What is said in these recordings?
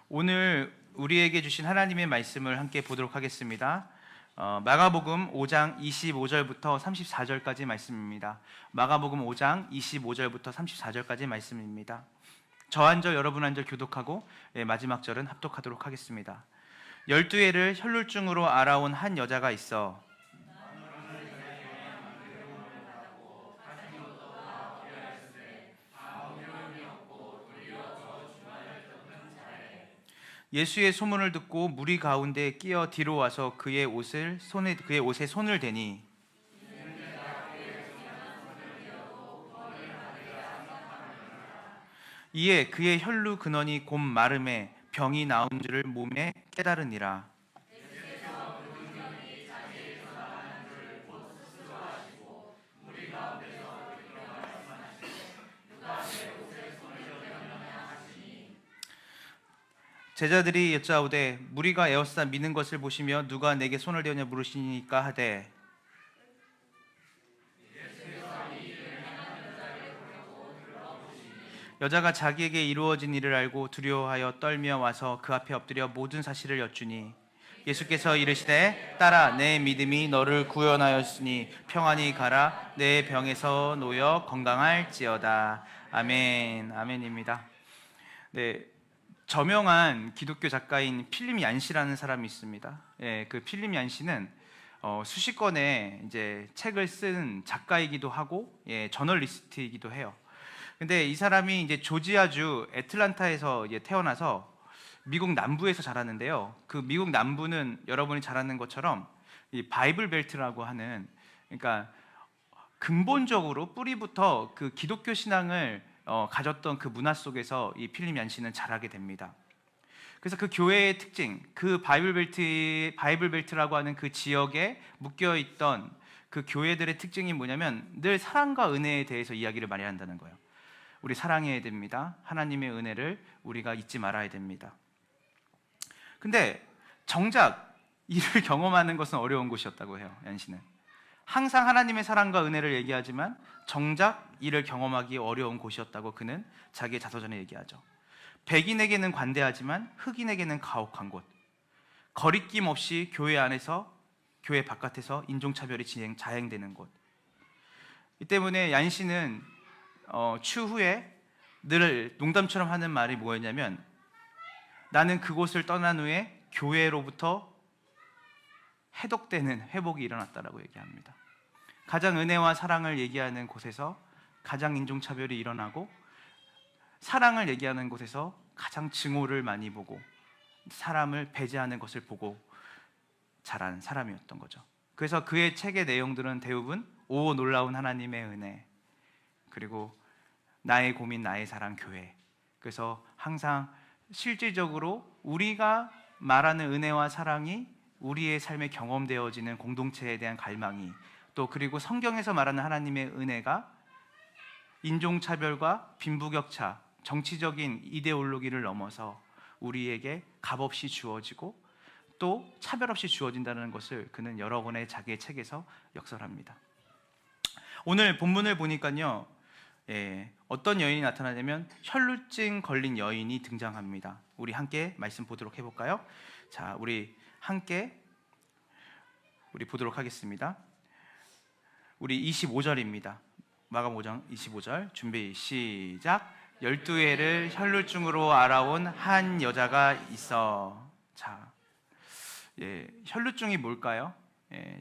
오늘 우리에게 주신 하나님의 말씀을 함께 보도록 하겠습니다. 마가복음 5장 25절부터 34절까지 말씀입니다. 마가복음 5장 25절부터 34절까지 말씀입니다. 저 한 절 여러분 한 절 교독하고 마지막 절은 합독하도록 하겠습니다. 12해를 혈루증으로 앓아온 한 여자가 있어 예수의 소문을 듣고 무리 가운데 끼어 뒤로 와서 그의 옷에 손을 대니 이에 그의 혈루 근원이 곧 마름에 병이 나온 줄을 몸에 깨달으니라. 제자들이 여짜오되 무리가 에워싸 미는 것을 보시며 누가 내게 손을 대었냐 물으시니까 하되 여자가 자기에게 이루어진 일을 알고 두려워하여 떨며 와서 그 앞에 엎드려 모든 사실을 여쭈니 예수께서 이르시되 딸아 내 믿음이 너를 구원하였으니 평안히 가라 내 병에서 놓여 건강할지어다. 아멘. 아멘입니다. 네, 저명한 기독교 작가인 필립 얀시라는 사람이 있습니다. 그 필립 얀시는 수십 권의 이제 책을 쓴 작가이기도 하고 저널리스트이기도 해요. 근데 이 사람이 이제 조지아주 애틀란타에서 태어나서 미국 남부에서 자랐는데요. 그 미국 남부는 여러분이 잘 아는 것처럼 이 바이블 벨트라고 하는, 그러니까 근본적으로 뿌리부터 그 기독교 신앙을 가졌던 그 문화 속에서 이 필립 얀시는 자라게 됩니다. 그래서 그 교회의 특징, 그 바이블 벨트라고 하는 그 지역에 묶여 있던 그 교회들의 특징이 뭐냐면 늘 사랑과 은혜에 대해서 이야기를 많이 한다는 거예요. 우리 사랑해야 됩니다. 하나님의 은혜를 우리가 잊지 말아야 됩니다. 근데 정작 이를 경험하는 것은 어려운 곳이었다고 해요. 얀시는 항상 하나님의 사랑과 은혜를 얘기하지만 정작 이를 경험하기 어려운 곳이었다고 그는 자기의 자서전에 얘기하죠. 백인에게는 관대하지만 흑인에게는 가혹한 곳, 거리낌 없이 교회 안에서 교회 바깥에서 인종차별이 자행되는 곳. 이 때문에 얀시는 추후에 늘 농담처럼 하는 말이 뭐였냐면 나는 그곳을 떠난 후에 교회로부터 해독되는 회복이 일어났다라고 얘기합니다. 가장 은혜와 사랑을 얘기하는 곳에서 가장 인종차별이 일어나고, 사랑을 얘기하는 곳에서 가장 증오를 많이 보고 사람을 배제하는 것을 보고 자란 사람이었던 거죠. 그래서 그의 책의 내용들은 대부분 오 놀라운 하나님의 은혜, 그리고 나의 고민 나의 사랑 교회. 그래서 항상 실질적으로 우리가 말하는 은혜와 사랑이 우리의 삶에 경험되어지는 공동체에 대한 갈망이, 또 그리고 성경에서 말하는 하나님의 은혜가 인종차별과 빈부격차, 정치적인 이데올로기를 넘어서 우리에게 값없이 주어지고 또 차별 없이 주어진다는 것을 그는 여러 권의 자기의 책에서 역설합니다. 오늘 본문을 보니까요, 어떤 여인이 나타나냐면 혈루증 걸린 여인이 등장합니다. 우리 함께 말씀 보도록 해볼까요? 자, 우리 함께 보도록 하겠습니다. 우리 25절입니다. 마가복음 5장 25절 준비 시작. 12해를 혈루증으로 앓아온 한 여자가 있어. 자, 혈루증이 뭘까요?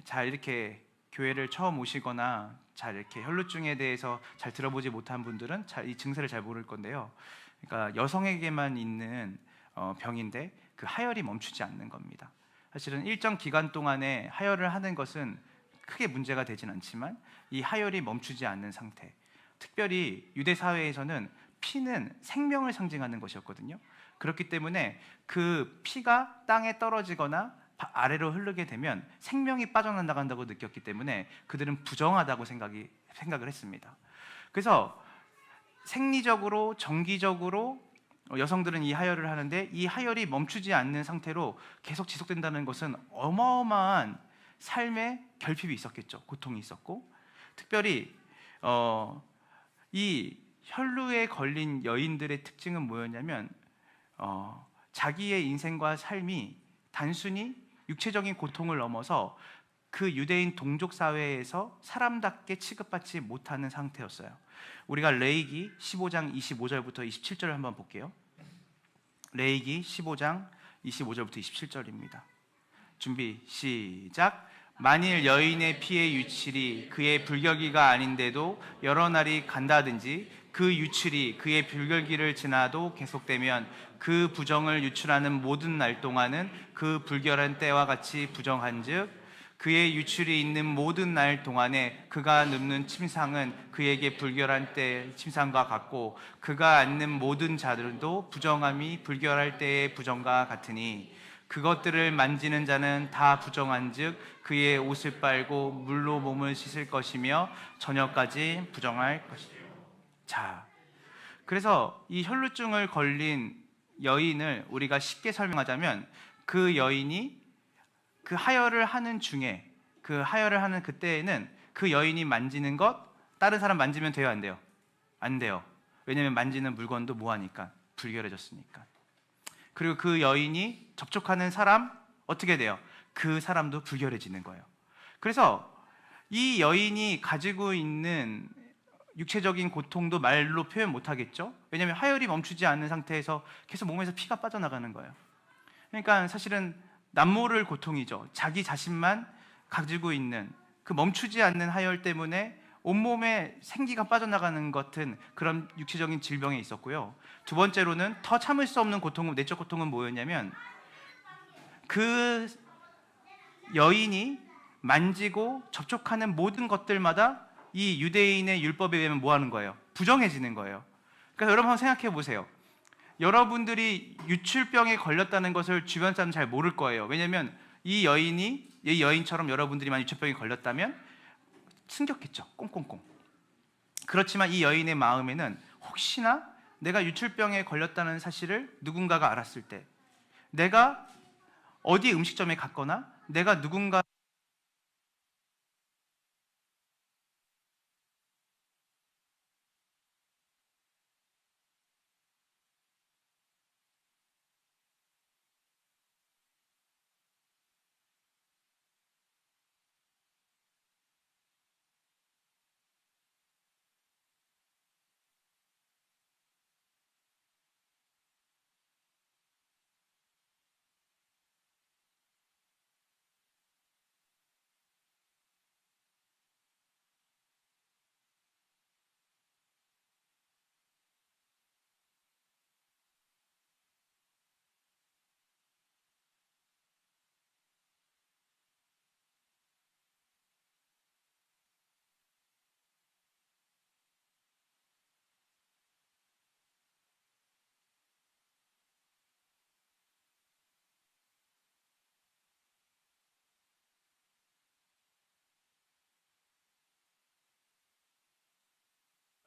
잘 이렇게 교회를 처음 오시거나 잘 이렇게 혈루증에 대해서 잘 들어보지 못한 분들은 이 증세를 잘 모를 건데요. 그러니까 여성에게만 있는 병인데 그 하혈이 멈추지 않는 겁니다. 사실은 일정 기간 동안에 하혈을 하는 것은 크게 문제가 되진 않지만 이 하혈이 멈추지 않는 상태, 특별히 유대 사회에서는 피는 생명을 상징하는 것이었거든요. 그렇기 때문에 그 피가 땅에 떨어지거나 아래로 흐르게 되면 생명이 빠져나간다고 느꼈기 때문에 그들은 부정하다고 생각을 했습니다. 그래서 생리적으로 정기적으로 여성들은 이 하혈을 하는데 이 하혈이 멈추지 않는 상태로 계속 지속된다는 것은 어마어마한 삶의 결핍이 있었겠죠. 고통이 있었고, 특별히 이 혈루에 걸린 여인들의 특징은 뭐였냐면 자기의 인생과 삶이 단순히 육체적인 고통을 넘어서 그 유대인 동족 사회에서 사람답게 취급받지 못하는 상태였어요. 우리가 레위기 15장 25절부터 27절을 한번 볼게요. 레위기 15장 25절부터 27절입니다. 준비 시작. 만일 여인의 피의 유출이 그의 불결기가 아닌데도 여러 날이 간다든지 그 유출이 그의 불결기를 지나도 계속되면 그 부정을 유출하는 모든 날 동안은 그 불결한 때와 같이 부정한즉 그의 유출이 있는 모든 날 동안에 그가 눕는 침상은 그에게 불결한 때의 침상과 같고 그가 앉는 모든 자들도 부정함이 불결할 때의 부정과 같으니 그것들을 만지는 자는 다 부정한즉 그의 옷을 빨고 물로 몸을 씻을 것이며 저녁까지 부정할 것이다. 자, 그래서 이 혈루증을 걸린 여인을 우리가 쉽게 설명하자면 그 여인이 그 하혈을 하는 중에 그 하혈을 하는 그때에는 그 여인이 만지는 것 다른 사람 만지면 돼요, 안 돼요? 안 돼요. 왜냐하면 만지는 물건도 뭐하니까 불결해졌으니까. 그리고 그 여인이 접촉하는 사람 어떻게 돼요? 그 사람도 불결해지는 거예요. 그래서 이 여인이 가지고 있는 육체적인 고통도 말로 표현 못하겠죠? 왜냐하면 하혈이 멈추지 않는 상태에서 계속 몸에서 피가 빠져나가는 거예요. 그러니까 사실은 남모를 고통이죠. 자기 자신만 가지고 있는 그 멈추지 않는 하혈 때문에 온몸에 생기가 빠져나가는 같은 그런 육체적인 질병에 있었고요. 두 번째로는 더 참을 수 없는 고통은, 내적 고통은 뭐였냐면 그 여인이 만지고 접촉하는 모든 것들마다 이 유대인의 율법에 의하면 뭐 하는 거예요? 부정해지는 거예요. 그러니까 여러분 한번 생각해 보세요. 여러분들이 유출병에 걸렸다는 것을 주변 사람 잘 모를 거예요. 왜냐하면 이 여인처럼 여러분들이 만약 유출병에 걸렸다면 숨겼겠죠. 꽁꽁꽁. 그렇지만 이 여인의 마음에는 혹시나 내가 유출병에 걸렸다는 사실을 누군가가 알았을 때, 내가 어디 음식점에 갔거나 내가 누군가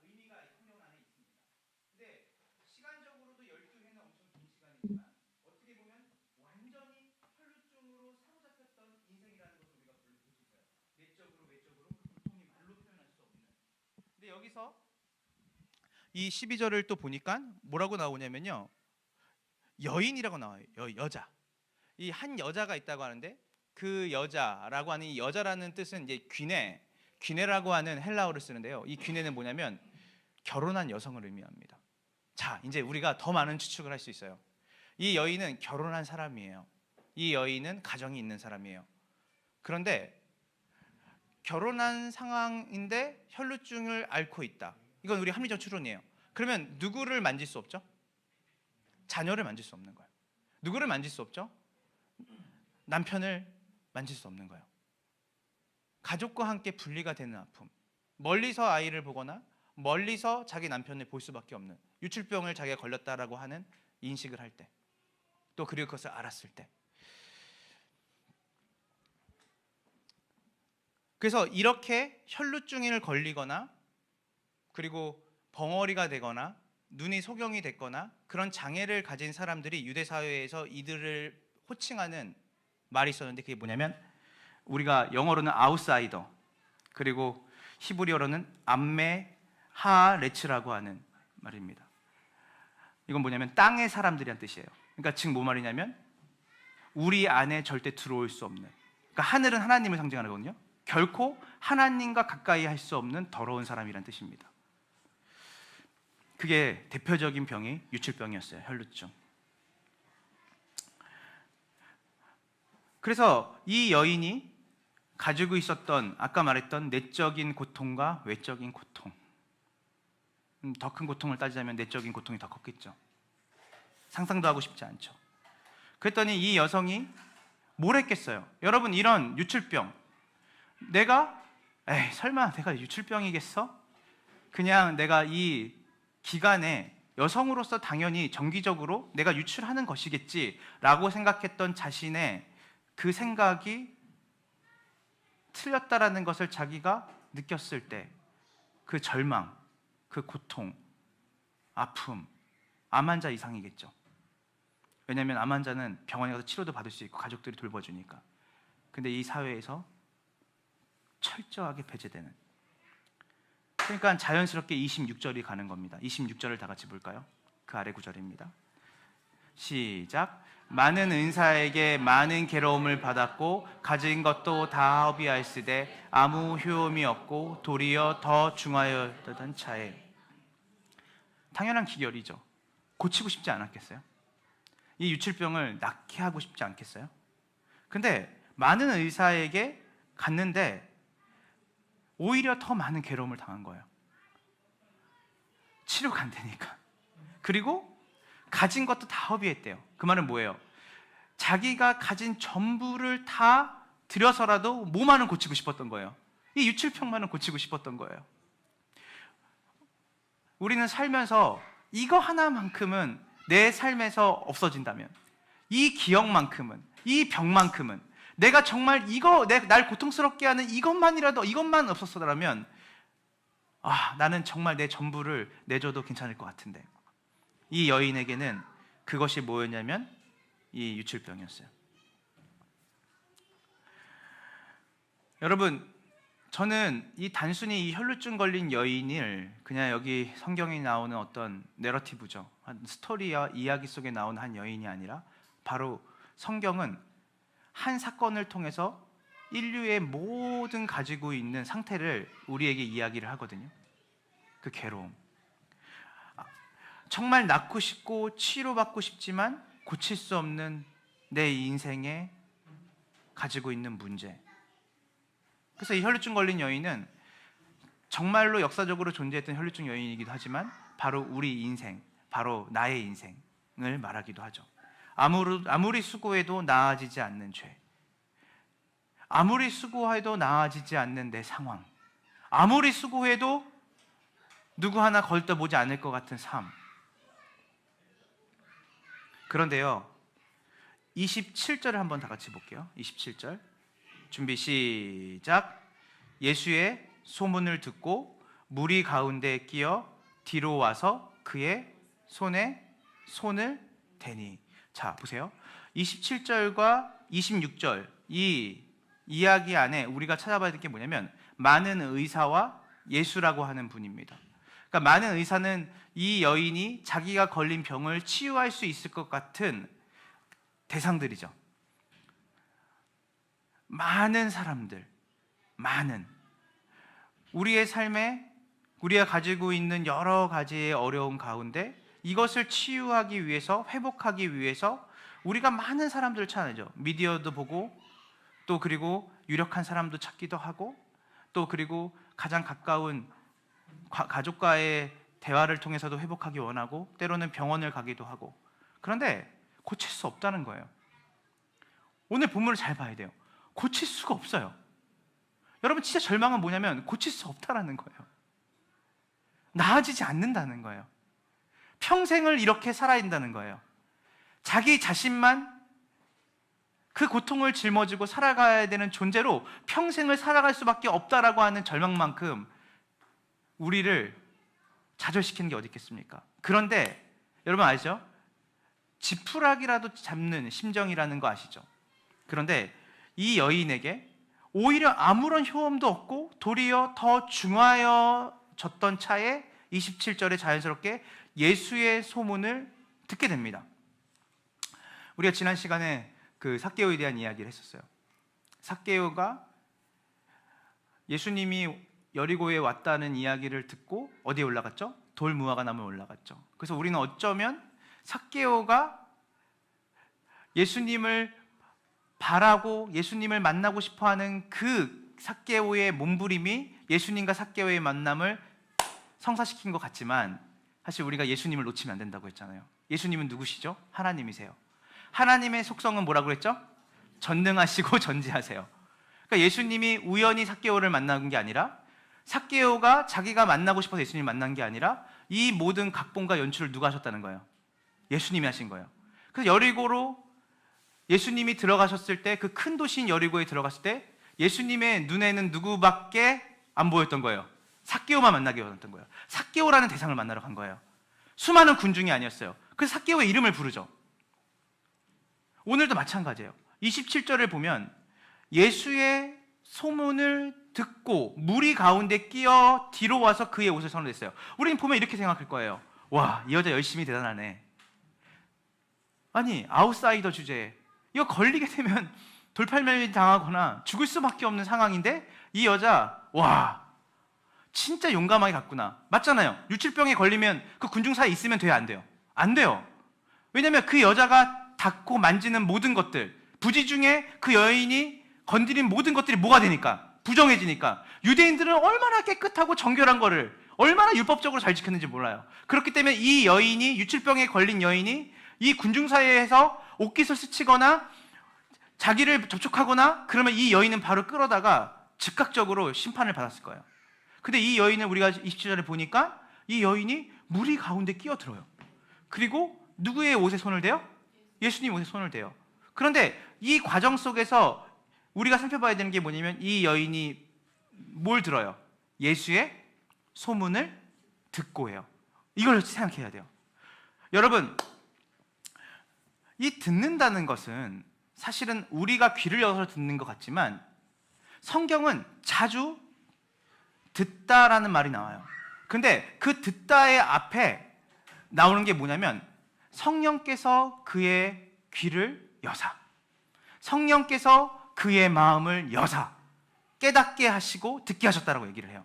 의미가 성경 안에 있습니다. 근데 시간적으로도 12회는 엄청 긴 시간이지만 어떻게 보면 완전히 혈루증으로 사로잡혔던 인생이라는 것을 우리가 볼 수 있어요. 내적으로 외적으로 그 고통이 말로 표현할 수 없는. 근데 여기서 이 12절을 또 보니까 뭐라고 나오냐면요. 여인이라고 나와요. 여자. 이 한 여자가 있다고 하는데 그 여자라고 하는 이 여자라는 뜻은 이제 귀네라고 하는 헬라어를 쓰는데요. 이 귀네는 뭐냐면 결혼한 여성을 의미합니다. 자, 이제 우리가 더 많은 추측을 할 수 있어요. 이 여인은 결혼한 사람이에요. 이 여인은 가정이 있는 사람이에요. 그런데 결혼한 상황인데 혈루증을 앓고 있다. 이건 우리 합리적 추론이에요. 그러면 누구를 만질 수 없죠? 자녀를 만질 수 없는 거예요. 누구를 만질 수 없죠? 남편을 만질 수 없는 거예요. 가족과 함께 분리가 되는 아픔. 멀리서 아이를 보거나 멀리서 자기 남편을 볼 수밖에 없는, 유출병을 자기가 걸렸다라고 하는 인식을 할 때, 또 그리고 그것을 알았을 때. 그래서 이렇게 혈루증을 걸리거나 그리고 벙어리가 되거나 눈이 소경이 됐거나 그런 장애를 가진 사람들이 유대 사회에서 이들을 호칭하는 말이 있었는데, 그게 뭐냐면 우리가 영어로는 아웃사이더, 그리고 히브리어로는 암메 하레츠라고 하는 말입니다. 이건 뭐냐면 땅의 사람들이란 뜻이에요. 그러니까 지금 뭐 말이냐면 우리 안에 절대 들어올 수 없는, 그러니까 하늘은 하나님을 상징하는 거거든요. 결코 하나님과 가까이 할 수 없는 더러운 사람이란 뜻입니다. 그게 대표적인 병이 유출병이었어요. 혈루증. 그래서 이 여인이 가지고 있었던 아까 말했던 내적인 고통과 외적인 고통, 더 큰 고통을 따지자면 내적인 고통이 더 컸겠죠. 상상도 하고 싶지 않죠. 그랬더니 이 여성이 뭘 했겠어요? 여러분, 이런 유출병, 설마 내가 유출병이겠어? 그냥 내가 이 기간에 여성으로서 당연히 정기적으로 내가 유출하는 것이겠지라고 생각했던 자신의 그 생각이 틀렸다라는 것을 자기가 느꼈을 때 그 절망, 그 고통, 아픔, 암 환자 이상이겠죠. 왜냐하면 암 환자는 병원에 가서 치료도 받을 수 있고 가족들이 돌봐주니까. 근데 이 사회에서 철저하게 배제되는, 그러니까 자연스럽게 26절이 가는 겁니다. 26절을 다 같이 볼까요? 그 아래 구절입니다. 시작. 많은 은사에게 많은 괴로움을 받았고 가진 것도 다 허비하였으되 아무 효험이 없고 도리어 더 중하였던 차에. 당연한 기결이죠. 고치고 싶지 않았겠어요? 이 유출병을 낫게 하고 싶지 않겠어요? 근데 많은 의사에게 갔는데 오히려 더 많은 괴로움을 당한 거예요. 치료가 안 되니까. 그리고 가진 것도 다 허비했대요. 그 말은 뭐예요? 자기가 가진 전부를 다 들여서라도 뭐만은 고치고 싶었던 거예요. 이 유출병만은 고치고 싶었던 거예요. 우리는 살면서 이거 하나만큼은 내 삶에서 없어진다면, 이 기억만큼은, 이 병만큼은, 내가 정말 날 고통스럽게 하는 이것만 없었더라면 나는 정말 내 전부를 내줘도 괜찮을 것 같은데, 이 여인에게는 그것이 뭐였냐면 이 유출병이었어요. 여러분, 저는 단순히 이 혈루증 걸린 여인을 그냥 여기 성경에 나오는 어떤 내러티브죠, 한 스토리와 이야기 속에 나오는 한 여인이 아니라 바로 성경은 한 사건을 통해서 인류의 모든 가지고 있는 상태를 우리에게 이야기를 하거든요. 그 괴로움, 정말 낫고 싶고 치료받고 싶지만 고칠 수 없는 내 인생에 가지고 있는 문제. 그래서 이 혈루증 걸린 여인은 정말로 역사적으로 존재했던 혈루증 여인이기도 하지만 바로 우리 인생, 바로 나의 인생을 말하기도 하죠. 아무리 수고해도 나아지지 않는 죄, 아무리 수고해도 나아지지 않는 내 상황, 아무리 수고해도 누구 하나 걸떠보지 않을 것 같은 삶. 그런데요, 27절을 한번 다 같이 볼게요. 27절 준비 시작. 예수의 소문을 듣고 무리 가운데 끼어 뒤로 와서 그의 손에 손을 대니. 자, 보세요. 27절과 26절 이 이야기 안에 우리가 찾아봐야 될 게 뭐냐면 많은 의사와 예수라고 하는 분입니다. 그러니까 많은 의사는 이 여인이 자기가 걸린 병을 치유할 수 있을 것 같은 대상들이죠. 많은 사람들, 우리의 삶에 우리가 가지고 있는 여러 가지의 어려움 가운데 이것을 치유하기 위해서, 회복하기 위해서 우리가 많은 사람들을 찾아내죠. 미디어도 보고, 또 그리고 유력한 사람도 찾기도 하고, 또 그리고 가장 가까운 가족과의 대화를 통해서도 회복하기 원하고, 때로는 병원을 가기도 하고. 그런데 고칠 수 없다는 거예요. 오늘 본문을 잘 봐야 돼요. 고칠 수가 없어요. 여러분, 진짜 절망은 뭐냐면 고칠 수 없다라는 거예요. 나아지지 않는다는 거예요. 평생을 이렇게 살아야 된다는 거예요. 자기 자신만 그 고통을 짊어지고 살아가야 되는 존재로 평생을 살아갈 수밖에 없다라고 하는 절망만큼 우리를 좌절시키는 게 어디 있겠습니까? 그런데 여러분 아시죠? 지푸라기라도 잡는 심정이라는 거 아시죠? 그런데 이 여인에게 오히려 아무런 효험도 없고 도리어 더 중하여졌던 차에 27절에 자연스럽게 예수의 소문을 듣게 됩니다. 우리가 지난 시간에 그 삭개오에 대한 이야기를 했었어요. 삭개오가 예수님이 여리고에 왔다는 이야기를 듣고 어디에 올라갔죠? 돌무화과 나무에 올라갔죠. 그래서 우리는 어쩌면 삭개오가 예수님을 바라고 예수님을 만나고 싶어하는 그 삭개오의 몸부림이 예수님과 삭개오의 만남을 성사시킨 것 같지만, 사실 우리가 예수님을 놓치면 안 된다고 했잖아요. 예수님은 누구시죠? 하나님이세요. 하나님의 속성은 뭐라고 했죠? 전능하시고 전지하세요. 그러니까 예수님이 우연히 삭개오를 만난 게 아니라, 삭개오가 자기가 만나고 싶어서 예수님을 만난 게 아니라, 이 모든 각본과 연출을 누가 하셨다는 거예요? 예수님이 하신 거예요. 그래서 여리고로 예수님이 들어가셨을 때, 그 큰 도시인 여리고에 들어갔을 때 예수님의 눈에는 누구밖에 안 보였던 거예요? 삭개오만 만나게 되었던 거예요. 삭개오라는 대상을 만나러 간 거예요. 수많은 군중이 아니었어요. 그래서 삭개오의 이름을 부르죠. 오늘도 마찬가지예요. 27절을 보면 예수의 소문을 듣고 무리 가운데 끼어 뒤로 와서 그의 옷을 선호했어요. 우리는 보면 이렇게 생각할 거예요. 와, 이 여자 열심히 대단하네. 아니, 아웃사이더 주제에 이거 걸리게 되면 돌팔매를 당하거나 죽을 수밖에 없는 상황인데, 이 여자, 와, 진짜 용감하게 갔구나. 맞잖아요. 유칠병에 걸리면 그 군중 사이에 있으면 돼요, 안 돼요? 안 돼요. 왜냐하면 그 여자가 닿고 만지는 모든 것들, 부지 중에 그 여인이 건드린 모든 것들이 뭐가 되니까? 부정해지니까. 유대인들은 얼마나 깨끗하고 정결한 거를 얼마나 율법적으로 잘 지켰는지 몰라요. 그렇기 때문에 이 여인이, 유칠병에 걸린 여인이 이 군중 사이에서 옷깃을 스치거나 자기를 접촉하거나 그러면 이 여인은 바로 끌어다가 즉각적으로 심판을 받았을 거예요. 근데 이 여인을 우리가 27절에 보니까 이 여인이 무리 가운데 끼어들어요. 그리고 누구의 옷에 손을 대요? 예수님 옷에 손을 대요. 그런데 이 과정 속에서 우리가 살펴봐야 되는 게 뭐냐면, 이 여인이 뭘 들어요? 예수의 소문을 듣고 해요. 이걸 생각해야 돼요. 여러분, 이 듣는다는 것은 사실은 우리가 귀를 열어서 듣는 것 같지만, 성경은 자주 듣다라는 말이 나와요. 근데 그 듣다의 앞에 나오는 게 뭐냐면, 성령께서 그의 귀를 여사, 성령께서 그의 마음을 여사 깨닫게 하시고 듣게 하셨다라고 얘기를 해요.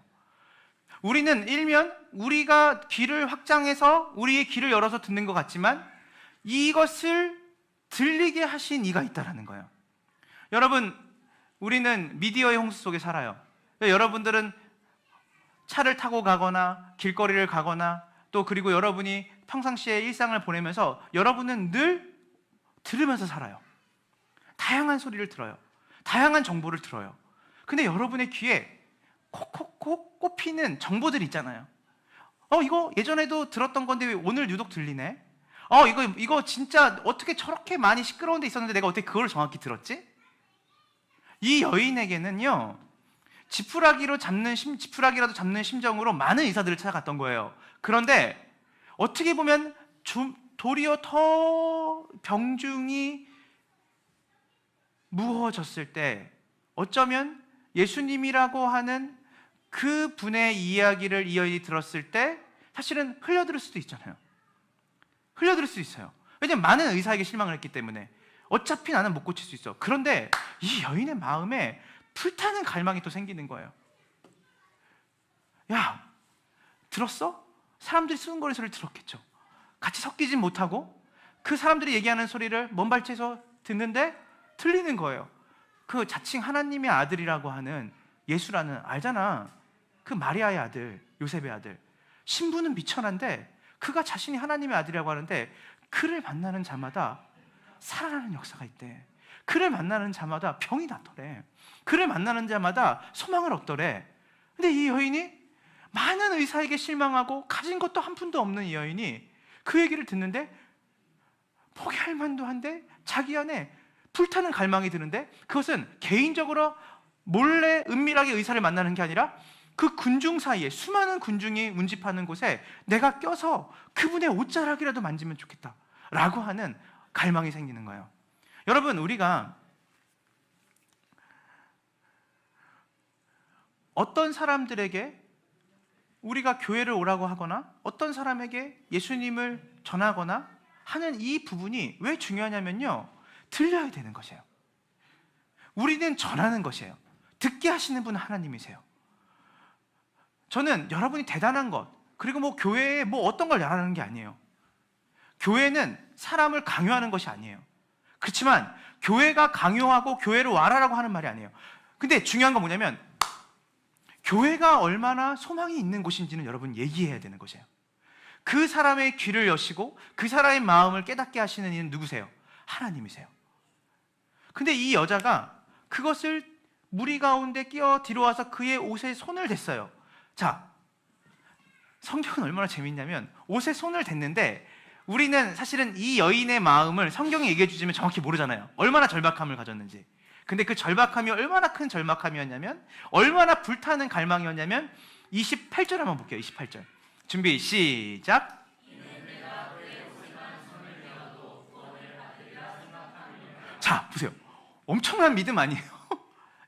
우리는 일면 우리가 귀를 확장해서 우리의 귀를 열어서 듣는 것 같지만, 이것을 들리게 하신 이가 있다라는 거예요. 여러분, 우리는 미디어의 홍수 속에 살아요. 여러분들은 차를 타고 가거나 길거리를 가거나 또 그리고 여러분이 평상시에 일상을 보내면서 여러분은 늘 들으면서 살아요. 다양한 소리를 들어요. 다양한 정보를 들어요. 근데 여러분의 귀에 콕콕콕 꼽히는 정보들이 있잖아요. 이거 예전에도 들었던 건데 왜 오늘 유독 들리네? 이거 진짜 어떻게 저렇게 많이 시끄러운 데 있었는데 내가 어떻게 그걸 정확히 들었지? 이 여인에게는요, 지푸라기라도 잡는 심정으로 많은 의사들을 찾아갔던 거예요. 그런데 어떻게 보면 도리어 더 병중이 무거워졌을 때, 어쩌면 예수님이라고 하는 그 분의 이야기를 이 여인이 들었을 때 사실은 흘려들을 수도 있잖아요. 흘려들을 수 있어요. 왜냐면 많은 의사에게 실망을 했기 때문에 어차피 나는 못 고칠 수 있어. 그런데 이 여인의 마음에 불타는 갈망이 또 생기는 거예요. 야, 들었어? 사람들이 수근거리는 소리를 들었겠죠. 같이 섞이진 못하고 그 사람들이 얘기하는 소리를 먼 발치에서 듣는데 들리는 거예요. 그 자칭 하나님의 아들이라고 하는 예수라는, 알잖아, 그 마리아의 아들, 요셉의 아들, 신부는 미천한데 그가 자신이 하나님의 아들이라고 하는데, 그를 만나는 자마다 살아나는 역사가 있대. 그를 만나는 자마다 병이 낫더래. 그를 만나는 자마다 소망을 얻더래. 근데 이 여인이 많은 의사에게 실망하고 가진 것도 한 푼도 없는 이 여인이 그 얘기를 듣는데 포기할 만도 한데 자기 안에 불타는 갈망이 드는데, 그것은 개인적으로 몰래 은밀하게 의사를 만나는 게 아니라 그 군중 사이에, 수많은 군중이 운집하는 곳에 내가 껴서 그분의 옷자락이라도 만지면 좋겠다 라고 하는 갈망이 생기는 거예요. 여러분, 우리가 어떤 사람들에게 우리가 교회를 오라고 하거나 어떤 사람에게 예수님을 전하거나 하는 이 부분이 왜 중요하냐면요, 들려야 되는 것이에요. 우리는 전하는 것이에요. 듣게 하시는 분은 하나님이세요. 저는 여러분이 대단한 것, 그리고 뭐 교회에 뭐 어떤 걸 잘하는 게 아니에요. 교회는 사람을 강요하는 것이 아니에요. 그렇지만 교회가 강요하고 교회로 와라라고 하는 말이 아니에요. 근데 중요한 건 뭐냐면, 교회가 얼마나 소망이 있는 곳인지는 여러분 얘기해야 되는 것이에요. 그 사람의 귀를 여시고 그 사람의 마음을 깨닫게 하시는 이는 누구세요? 하나님이세요. 근데 이 여자가 그것을 무리 가운데 끼어 들어와서 그의 옷에 손을 댔어요. 자, 성경은 얼마나 재밌냐면, 옷에 손을 댔는데 우리는 사실은 이 여인의 마음을 성경이 얘기해 주지만 정확히 모르잖아요. 얼마나 절박함을 가졌는지. 근데 그 절박함이 얼마나 큰 절박함이었냐면, 얼마나 불타는 갈망이었냐면 28절 한번 볼게요. 28절 준비 시작. 자, 보세요. 엄청난 믿음 아니에요?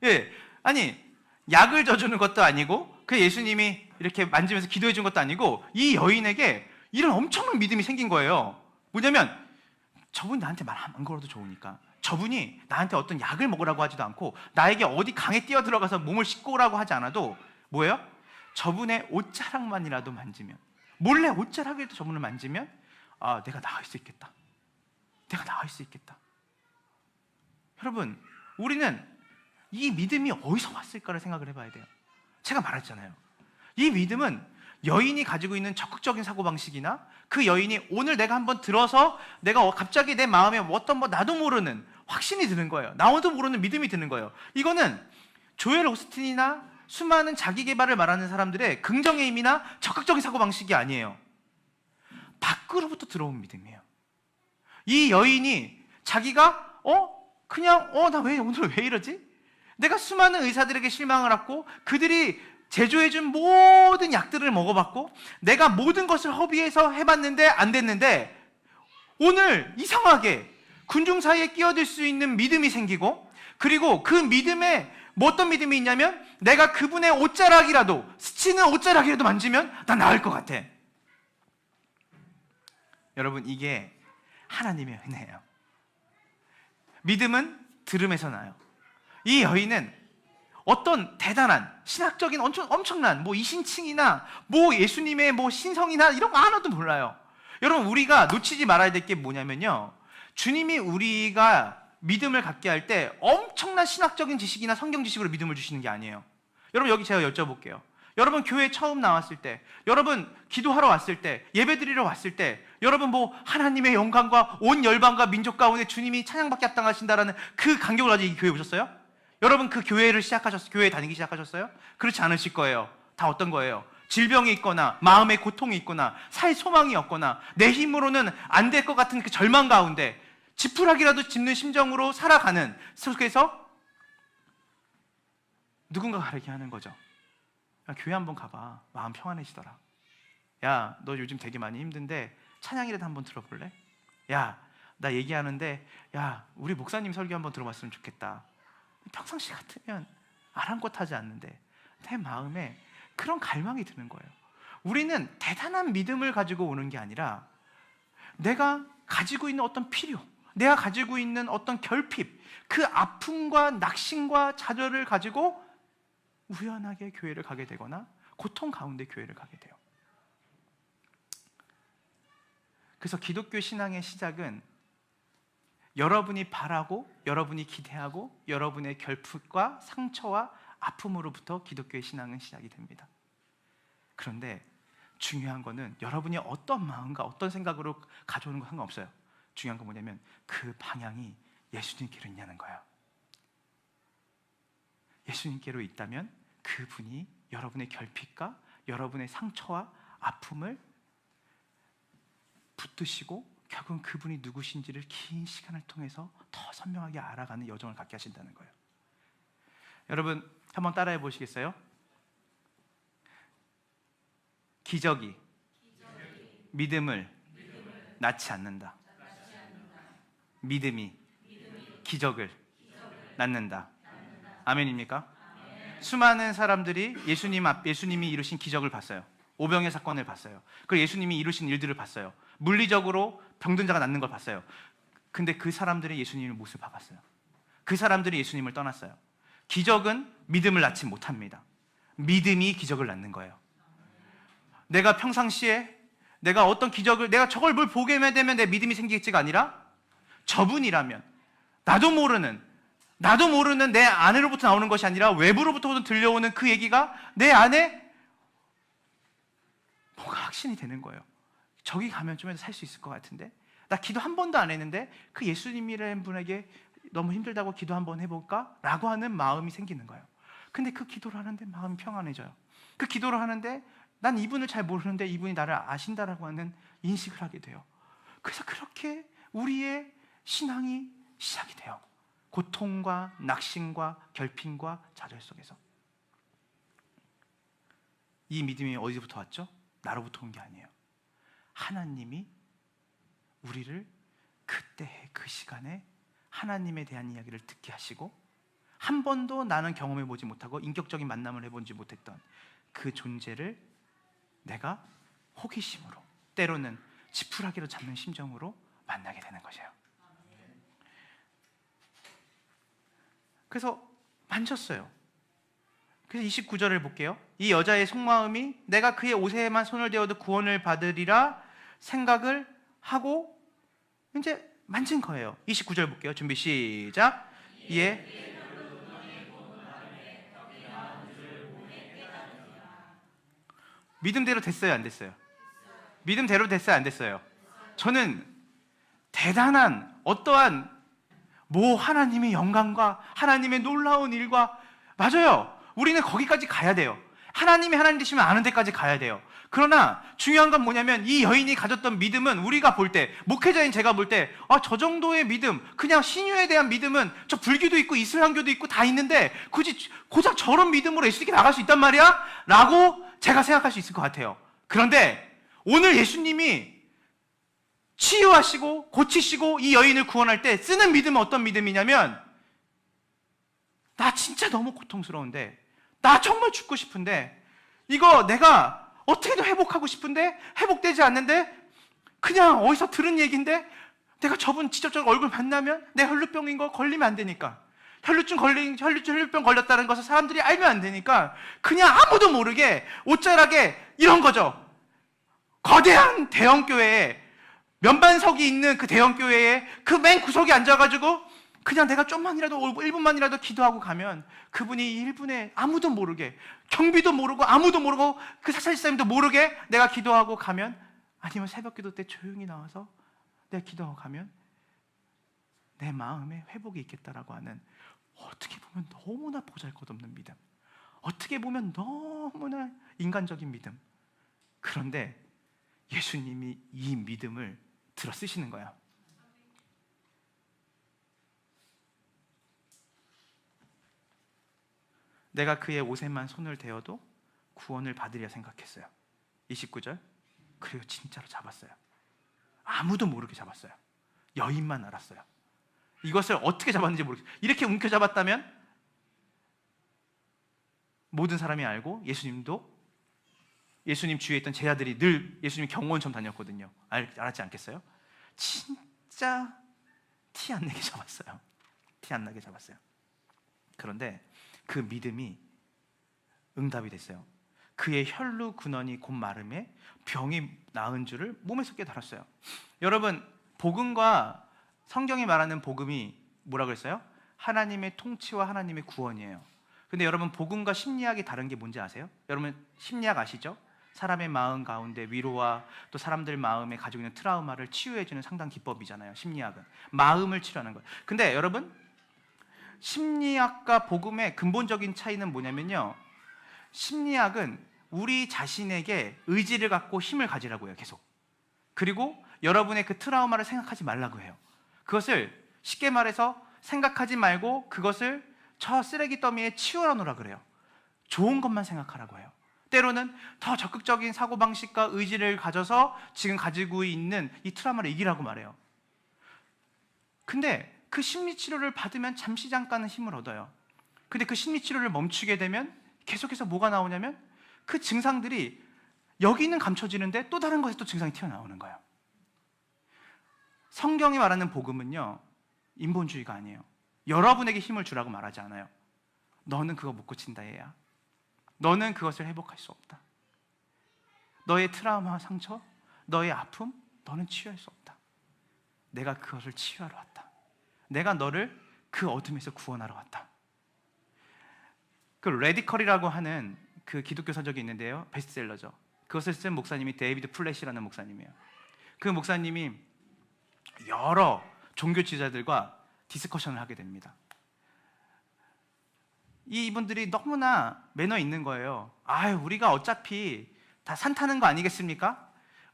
예, 아니 약을 져주는 것도 아니고 그 예수님이 이렇게 만지면서 기도해 준 것도 아니고 이 여인에게 이런 엄청난 믿음이 생긴 거예요. 뭐냐면, 저분 나한테 말 안 걸어도 좋으니까, 저분이 나한테 어떤 약을 먹으라고 하지도 않고 나에게 어디 강에 뛰어 들어가서 몸을 씻고 오라고 하지 않아도 뭐예요? 저분의 옷자락만이라도 만지면, 몰래 옷자락이라도 저분을 만지면, 아, 내가 나을 수 있겠다. 내가 나을 수 있겠다. 여러분, 우리는 이 믿음이 어디서 왔을까를 생각을 해봐야 돼요. 제가 말했잖아요. 이 믿음은 여인이 가지고 있는 적극적인 사고방식이나 그 여인이 오늘 내가 한번 들어서 내가 갑자기 내 마음에 어떤 나도 모르는 확신이 드는 거예요. 나도 모르는 믿음이 드는 거예요. 이거는 조엘 오스틴이나 수많은 자기 개발을 말하는 사람들의 긍정의 힘이나 적극적인 사고방식이 아니에요. 밖으로부터 들어온 믿음이에요. 이 여인이 자기가 그냥 나 왜 오늘 왜 이러지? 내가 수많은 의사들에게 실망을 했고 그들이 제조해준 모든 약들을 먹어봤고 내가 모든 것을 허비해서 해봤는데 안 됐는데, 오늘 이상하게 군중 사이에 끼어들 수 있는 믿음이 생기고, 그리고 그 믿음에 어떤 믿음이 있냐면, 내가 그분의 옷자락이라도, 스치는 옷자락이라도 만지면 난 나을 것 같아. 여러분, 이게 하나님의 은혜예요. 믿음은 들음에서 나요. 이 여인은 어떤 대단한 신학적인 엄청난 이신칭이나 예수님의 신성이나 이런 거 하나도 몰라요. 여러분, 우리가 놓치지 말아야 될 게 뭐냐면요, 주님이 우리가 믿음을 갖게 할 때 엄청난 신학적인 지식이나 성경 지식으로 믿음을 주시는 게 아니에요. 여러분, 여기 제가 여쭤볼게요. 여러분, 교회 처음 나왔을 때, 여러분 기도하러 왔을 때, 예배드리러 왔을 때, 여러분 하나님의 영광과 온 열방과 민족 가운데 주님이 찬양받게 합당하신다라는 그 간격을 가지고 이 교회 오셨어요? 여러분, 그 교회를 교회 다니기 시작하셨어요? 그렇지 않으실 거예요. 다 어떤 거예요? 질병이 있거나 마음의 고통이 있거나 살 소망이 없거나 내 힘으로는 안 될 것 같은 그 절망 가운데 지푸라기라도 짚는 심정으로 살아가는 속에서 누군가가 가르치게 하는 거죠. 야, 교회 한번 가봐. 마음 평안해지더라. 야, 너 요즘 되게 많이 힘든데 찬양이라도 한번 들어볼래? 야, 나 얘기하는데 우리 목사님 설교 한번 들어봤으면 좋겠다. 평상시 같으면 아랑곳하지 않는데 내 마음에 그런 갈망이 드는 거예요. 우리는 대단한 믿음을 가지고 오는 게 아니라 내가 가지고 있는 어떤 필요, 내가 가지고 있는 어떤 결핍, 그 아픔과 낙심과 좌절을 가지고 우연하게 교회를 가게 되거나 고통 가운데 교회를 가게 돼요. 그래서 기독교 신앙의 시작은 여러분이 바라고, 여러분이 기대하고, 여러분의 결핍과 상처와 아픔으로부터 기독교의 신앙은 시작이 됩니다. 그런데 중요한 거는 여러분이 어떤 마음과 어떤 생각으로 가져오는 건 상관없어요. 중요한 건 뭐냐면 그 방향이 예수님께로 있냐는 거예요. 예수님께로 있다면 그분이 여러분의 결핍과 여러분의 상처와 아픔을 붙드시고 결국은 그분이 누구신지를 긴 시간을 통해서 더 선명하게 알아가는 여정을 갖게 하신다는 거예요. 여러분, 한번 따라해 보시겠어요? 기적이 믿음을 낳지 않는다. 믿음이 기적을 낳는다. 아멘입니까? 수많은 사람들이 예수님이 이루신 기적을 봤어요. 오병의 사건을 봤어요. 그리고 예수님이 이루신 일들을 봤어요. 물리적으로 병든 자가 낫는 걸 봤어요. 근데 그 사람들이 예수님의 모습을 봐봤어요. 그 사람들이 예수님을 떠났어요. 기적은 믿음을 낳지 못합니다. 믿음이 기적을 낳는 거예요. 내가 평상시에 내가 어떤 기적을, 내가 저걸 뭘 보게 되면 내 믿음이 생기겠지가 아니라 저분이라면 나도 모르는 내 안으로부터 나오는 것이 아니라 외부로부터 들려오는 그 얘기가 내 안에 뭔가 확신이 되는 거예요. 저기 가면 좀 살 수 있을 것 같은데, 나 기도 한 번도 안 했는데 그 예수님이라는 분에게 너무 힘들다고 기도 한번 해볼까? 라고 하는 마음이 생기는 거예요. 근데 그 기도를 하는데 마음이 평안해져요. 그 기도를 하는데 난 이분을 잘 모르는데 이분이 나를 아신다라고 하는 인식을 하게 돼요. 그래서 그렇게 우리의 신앙이 시작이 돼요. 고통과 낙심과 결핍과 좌절 속에서. 이 믿음이 어디서부터 왔죠? 나로부터 온 게 아니에요. 하나님이 우리를 그때 그 시간에 하나님에 대한 이야기를 듣게 하시고, 한 번도 나는 경험해보지 못하고 인격적인 만남을 해보지 못했던 그 존재를 내가 호기심으로, 때로는 지푸라기로 잡는 심정으로 만나게 되는 것이에요. 그래서 만졌어요. 그래서 29절을 볼게요. 이 여자의 속마음이 내가 그의 옷에만 손을 대어도 구원을 받으리라 생각을 하고 이제 만진 거예요. 29절 볼게요. 준비 시작. 예. 믿음대로 됐어요, 안 됐어요? 믿음대로 됐어요, 안 됐어요? 저는 대단한 어떠한 하나님의 영광과 하나님의 놀라운 일과, 맞아요, 우리는 거기까지 가야 돼요. 하나님이 하나님 되시면 아는 데까지 가야 돼요. 그러나 중요한 건 뭐냐면 이 여인이 가졌던 믿음은, 우리가 볼 때, 목회자인 제가 볼 때, 저 정도의 믿음, 그냥 신유에 대한 믿음은, 저 불교도 있고 이슬람교도 있고 다 있는데 굳이 고작 저런 믿음으로 예수님께 나갈 수 있단 말이야? 라고 제가 생각할 수 있을 것 같아요. 그런데 오늘 예수님이 치유하시고 고치시고 이 여인을 구원할 때 쓰는 믿음은 어떤 믿음이냐면, 나 진짜 너무 고통스러운데, 나 정말 죽고 싶은데, 이거 내가 어떻게든 회복하고 싶은데 회복되지 않는데, 그냥 어디서 들은 얘기인데 내가 저분 직접적으로 얼굴 만나면 내 혈루병인 거 걸리면 안 되니까, 혈루병 걸렸다는 것을 사람들이 알면 안 되니까 그냥 아무도 모르게 옷자락에 이런 거죠. 거대한 대형교회에, 면반석이 있는 그 대형교회에 그 맨 구석에 앉아가지고 그냥 내가 좀만이라도 1분만이라도 기도하고 가면 그분이 1분에 아무도 모르게, 경비도 모르고 아무도 모르고 그 사찰지사님도 모르게 내가 기도하고 가면, 아니면 새벽기도 때 조용히 나와서 내가 기도하고 가면 내 마음에 회복이 있겠다라고 하는, 어떻게 보면 너무나 보잘것없는 믿음, 어떻게 보면 너무나 인간적인 믿음. 그런데 예수님이 이 믿음을 들어 쓰시는 거야. 내가 그의 옷에만 손을 대어도 구원을 받으리라 생각했어요. 29절. 그리고 진짜로 잡았어요. 아무도 모르게 잡았어요. 여인만 알았어요. 이것을 어떻게 잡았는지 모르겠어요. 이렇게 움켜잡았다면 모든 사람이 알고, 예수님 주위에 있던 제자들이 늘 예수님 경호원처럼 다녔거든요. 알았지 않겠어요? 진짜 티 안 나게 잡았어요. 티 안 나게 잡았어요. 그런데 그 믿음이 응답이 됐어요. 그의 혈루 근원이 곧 마름에 병이 나은 줄을 몸에서 깨달았어요. 여러분, 복음과 성경이 말하는 복음이 뭐라 그랬어요? 하나님의 통치와 하나님의 구원이에요. 근데 여러분, 복음과 심리학이 다른 게 뭔지 아세요? 여러분, 심리학 아시죠? 사람의 마음 가운데 위로와 또 사람들 마음에 가지고 있는 트라우마를 치유해주는 상당 기법이잖아요. 심리학은 마음을 치료하는 거예요. 근데 여러분, 심리학과 복음의 근본적인 차이는 뭐냐면요, 심리학은 우리 자신에게 의지를 갖고 힘을 가지라고 해요, 계속. 그리고 여러분의 그 트라우마를 생각하지 말라고 해요. 그것을 쉽게 말해서 생각하지 말고 그것을 저 쓰레기 더미에 치워라 놓으라 그래요. 좋은 것만 생각하라고 해요. 때로는 더 적극적인 사고방식과 의지를 가져서 지금 가지고 있는 이 트라우마를 이기라고 말해요. 근데 그 심리치료를 받으면 잠깐은 힘을 얻어요. 근데 그 심리치료를 멈추게 되면 계속해서 뭐가 나오냐면, 그 증상들이 여기는 감춰지는데 또 다른 곳에 또 증상이 튀어나오는 거예요. 성경이 말하는 복음은요, 인본주의가 아니에요. 여러분에게 힘을 주라고 말하지 않아요. 너는 그거 못 고친다 얘야. 너는 그것을 회복할 수 없다. 너의 트라우마, 상처, 너의 아픔, 너는 치유할 수 없다. 내가 그것을 치유하러 왔다. 내가 너를 그 어둠에서 구원하러 왔다. 그 레디컬이라고 하는 그 기독교 서적이 있는데요, 베스트셀러죠. 그것을 쓴 목사님이 데이비드 플래시라는 목사님이에요. 그 목사님이 여러 종교 지도자들과 디스커션을 하게 됩니다. 이분들이 너무나 매너 있는 거예요. 우리가 어차피 다 산 타는 거 아니겠습니까?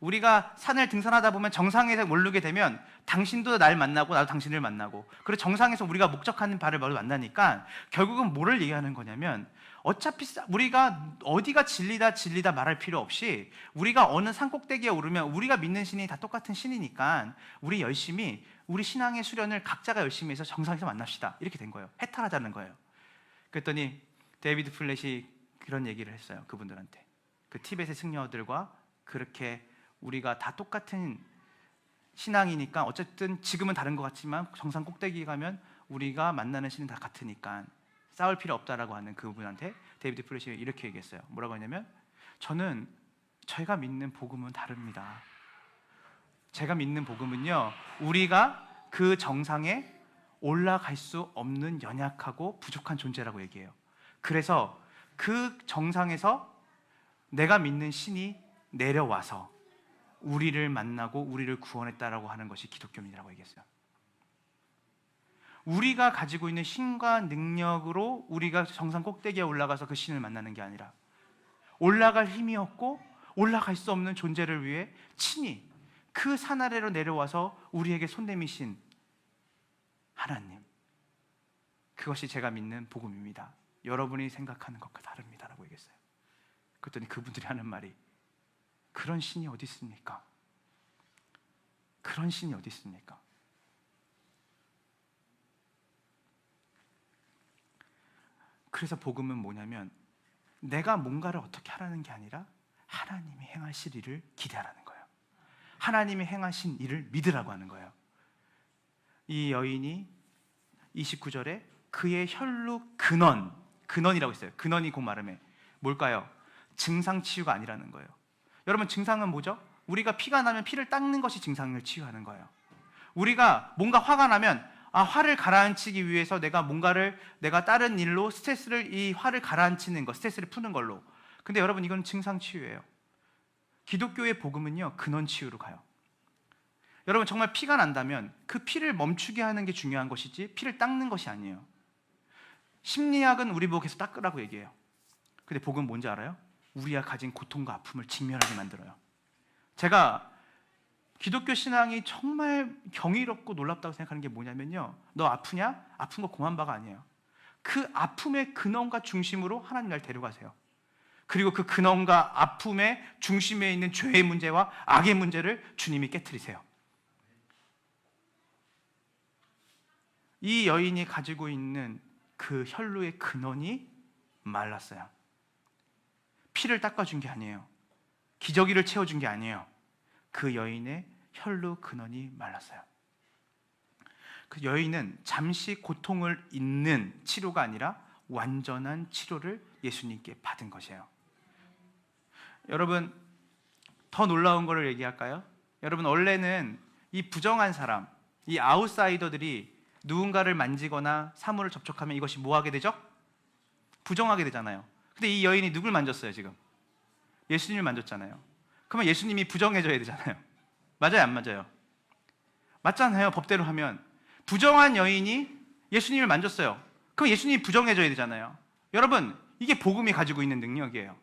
우리가 산을 등산하다 보면 정상에 오르게 되면 당신도 날 만나고 나도 당신을 만나고, 그리고 정상에서 우리가 목적하는 바를 만나니까 결국은 뭐를 얘기하는 거냐면, 어차피 우리가 어디가 진리다 말할 필요 없이 우리가 어느 산꼭대기에 오르면 우리가 믿는 신이 다 똑같은 신이니까 우리 열심히 우리 신앙의 수련을 각자가 열심히 해서 정상에서 만납시다, 이렇게 된 거예요. 해탈하자는 거예요. 그랬더니 데이비드 플랫이 그런 얘기를 했어요. 그분들한테, 그 티벳의 승려들과 그렇게 우리가 다 똑같은 신앙이니까 어쨌든 지금은 다른 것 같지만 정상 꼭대기에 가면 우리가 만나는 신은 다 같으니까 싸울 필요 없다라고 하는 그분한테 데이비드 플래시 이렇게 얘기했어요. 뭐라고 했냐면, 제가 믿는 복음은 다릅니다. 제가 믿는 복음은요, 우리가 그 정상에 올라갈 수 없는 연약하고 부족한 존재라고 얘기해요. 그래서 그 정상에서 내가 믿는 신이 내려와서 우리를 만나고 우리를 구원했다라고 하는 것이 기독교입니다라고 얘기했어요. 우리가 가지고 있는 신과 능력으로 우리가 정상 꼭대기에 올라가서 그 신을 만나는 게 아니라, 올라갈 힘이 없고 올라갈 수 없는 존재를 위해 친히 그 산 아래로 내려와서 우리에게 손 내미신 하나님, 그것이 제가 믿는 복음입니다. 여러분이 생각하는 것과 다릅니다라고 얘기했어요. 그랬더니 그분들이 하는 말이, 그런 신이 어디 있습니까? 그런 신이 어디 있습니까? 그래서 복음은 뭐냐면, 내가 뭔가를 어떻게 하라는 게 아니라 하나님이 행하실 일을 기대하라는 거예요. 하나님이 행하신 일을 믿으라고 하는 거예요. 이 여인이 29절에 그의 혈루 근원이라고 있어요. 근원이 곧 말하면 뭘까요? 증상 치유가 아니라는 거예요. 여러분, 증상은 뭐죠? 우리가 피가 나면 피를 닦는 것이 증상을 치유하는 거예요. 우리가 뭔가 화가 나면 화를 가라앉히기 위해서 내가 다른 일로 이 화를 가라앉히는 거, 스트레스를 푸는 걸로. 근데 여러분, 이건 증상 치유예요. 기독교의 복음은요, 근원 치유로 가요. 여러분, 정말 피가 난다면 그 피를 멈추게 하는 게 중요한 것이지 피를 닦는 것이 아니에요. 심리학은 우리 보고 계속 닦으라고 얘기해요. 근데 복음은 뭔지 알아요? 우리가 가진 고통과 아픔을 직면하게 만들어요. 제가 기독교 신앙이 정말 경이롭고 놀랍다고 생각하는 게 뭐냐면요, 너 아프냐? 아픈 거 고만바가 아니에요. 그 아픔의 근원과 중심으로 하나님 날 데려가세요. 그리고 그 근원과 아픔의 중심에 있는 죄의 문제와 악의 문제를 주님이 깨트리세요. 이 여인이 가지고 있는 그 혈루의 근원이 말랐어요. 피를 닦아준 게 아니에요. 기저귀를 채워준 게 아니에요. 그 여인의 혈루 근원이 말랐어요. 그 여인은 잠시 고통을 잊는 치료가 아니라 완전한 치료를 예수님께 받은 것이에요. 여러분, 더 놀라운 것을 얘기할까요? 여러분, 원래는 이 부정한 사람, 이 아웃사이더들이 누군가를 만지거나 사물을 접촉하면 이것이 뭐 하게 되죠? 부정하게 되잖아요. 근데 이 여인이 누굴 만졌어요? 지금 예수님을 만졌잖아요. 그러면 예수님이 부정해져야 되잖아요. 맞아요, 안 맞아요? 맞잖아요. 법대로 하면 부정한 여인이 예수님을 만졌어요. 그럼 예수님이 부정해져야 되잖아요. 여러분, 이게 복음이 가지고 있는 능력이에요.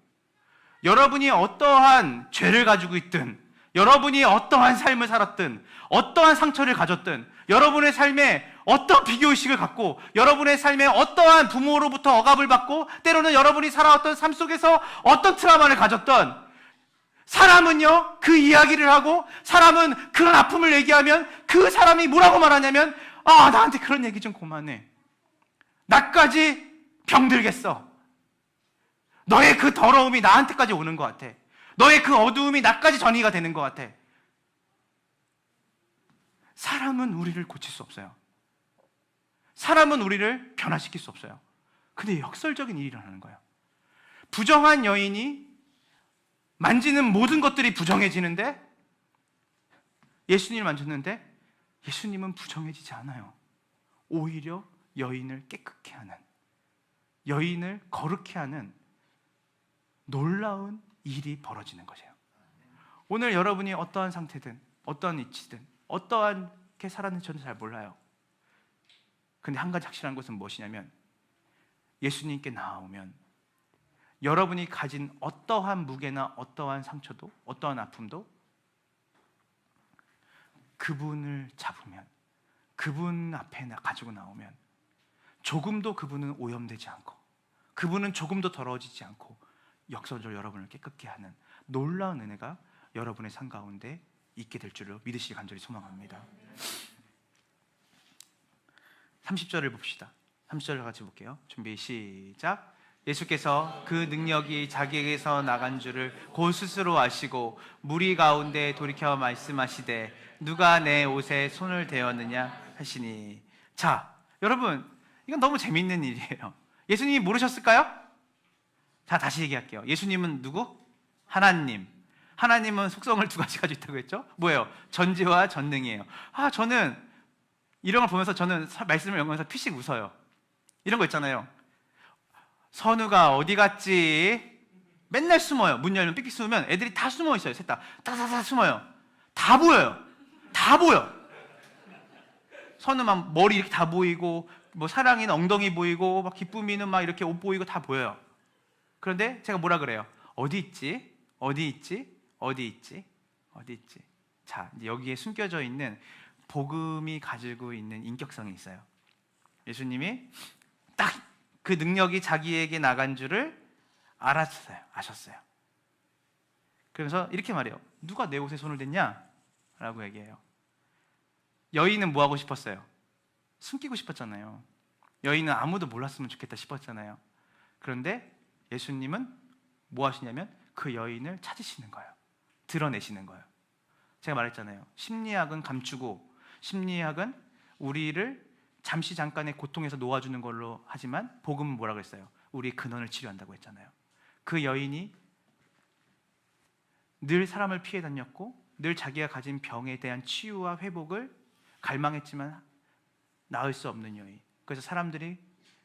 여러분이 어떠한 죄를 가지고 있든, 여러분이 어떠한 삶을 살았든, 어떠한 상처를 가졌든, 여러분의 삶에 어떤 비교의식을 갖고, 여러분의 삶에 어떠한 부모로부터 억압을 받고, 때로는 여러분이 살아왔던 삶 속에서 어떤 트라우마를 가졌던, 사람은요, 그 이야기를 하고, 사람은 그런 아픔을 얘기하면 그 사람이 뭐라고 말하냐면, 나한테 그런 얘기 좀 그만해. 나까지 병들겠어. 너의 그 더러움이 나한테까지 오는 것 같아. 너의 그 어두움이 나까지 전이가 되는 것 같아. 사람은 우리를 고칠 수 없어요. 사람은 우리를 변화시킬 수 없어요. 근데 역설적인 일이 일어나는 거예요. 부정한 여인이 만지는 모든 것들이 부정해지는데, 예수님을 만졌는데 예수님은 부정해지지 않아요. 오히려 여인을 깨끗게 하는, 여인을 거룩해 하는 놀라운 일이 벌어지는 것이에요. 오늘 여러분이 어떠한 상태든 어떠한 위치든 어떠하게 살았는지 저는 잘 몰라요. 근데 한 가지 확실한 것은 무엇이냐면, 예수님께 나아오면 여러분이 가진 어떠한 무게나 어떠한 상처도 어떠한 아픔도 그분을 잡으면, 그분 앞에 가지고 나오면 조금도 그분은 오염되지 않고, 그분은 조금도 더러워지지 않고 역설적으로 여러분을 깨끗게 하는 놀라운 은혜가 여러분의 삶 가운데 있게 될 줄을 믿으시기 간절히 소망합니다. 30절을 봅시다. 30절을 같이 볼게요. 준비 시작. 예수께서 그 능력이 자기에게서 나간 줄을 곧 스스로 아시고 무리 가운데 돌이켜 말씀하시되 누가 내 옷에 손을 대었느냐 하시니. 자, 여러분, 이건 너무 재밌는 일이에요. 예수님이 모르셨을까요? 자, 다시 얘기할게요. 예수님은 누구? 하나님. 하나님은 속성을 두 가지 가지고 있다고 했죠? 뭐예요? 전지와 전능이에요. 저는 이런 걸 보면서 저는 말씀을 연구하면서 피식 웃어요. 이런 거 있잖아요. 선우가 어디 갔지? 맨날 숨어요. 문 열면 삑삑 숨으면 애들이 다 숨어 있어요. 셋 다. 다 숨어요. 다 보여요. 다 보여. 선우만 머리 이렇게 다 보이고, 뭐 사랑이는 엉덩이 보이고, 막 기쁨이는 막 이렇게 옷 보이고 다 보여요. 그런데 제가 뭐라 그래요? 어디 있지? 어디 있지? 어디 있지? 어디 있지? 자, 이제 여기에 숨겨져 있는 복음이 가지고 있는 인격성이 있어요. 예수님이 딱 그 능력이 자기에게 나간 줄을 아셨어요. 그래서 이렇게 말해요. 누가 내 옷에 손을 댔냐? 라고 얘기해요. 여인은 뭐 하고 싶었어요? 숨기고 싶었잖아요. 여인은 아무도 몰랐으면 좋겠다 싶었잖아요. 그런데 예수님은 뭐 하시냐면 그 여인을 찾으시는 거예요. 드러내시는 거예요. 제가 말했잖아요. 심리학은 감추고, 심리학은 우리를 잠시 잠깐의 고통에서 놓아주는 걸로 하지만, 복음은 뭐라 그랬어요? 우리의 근원을 치료한다고 했잖아요. 그 여인이 늘 사람을 피해 다녔고 늘 자기가 가진 병에 대한 치유와 회복을 갈망했지만 나을 수 없는 여인. 그래서 사람들이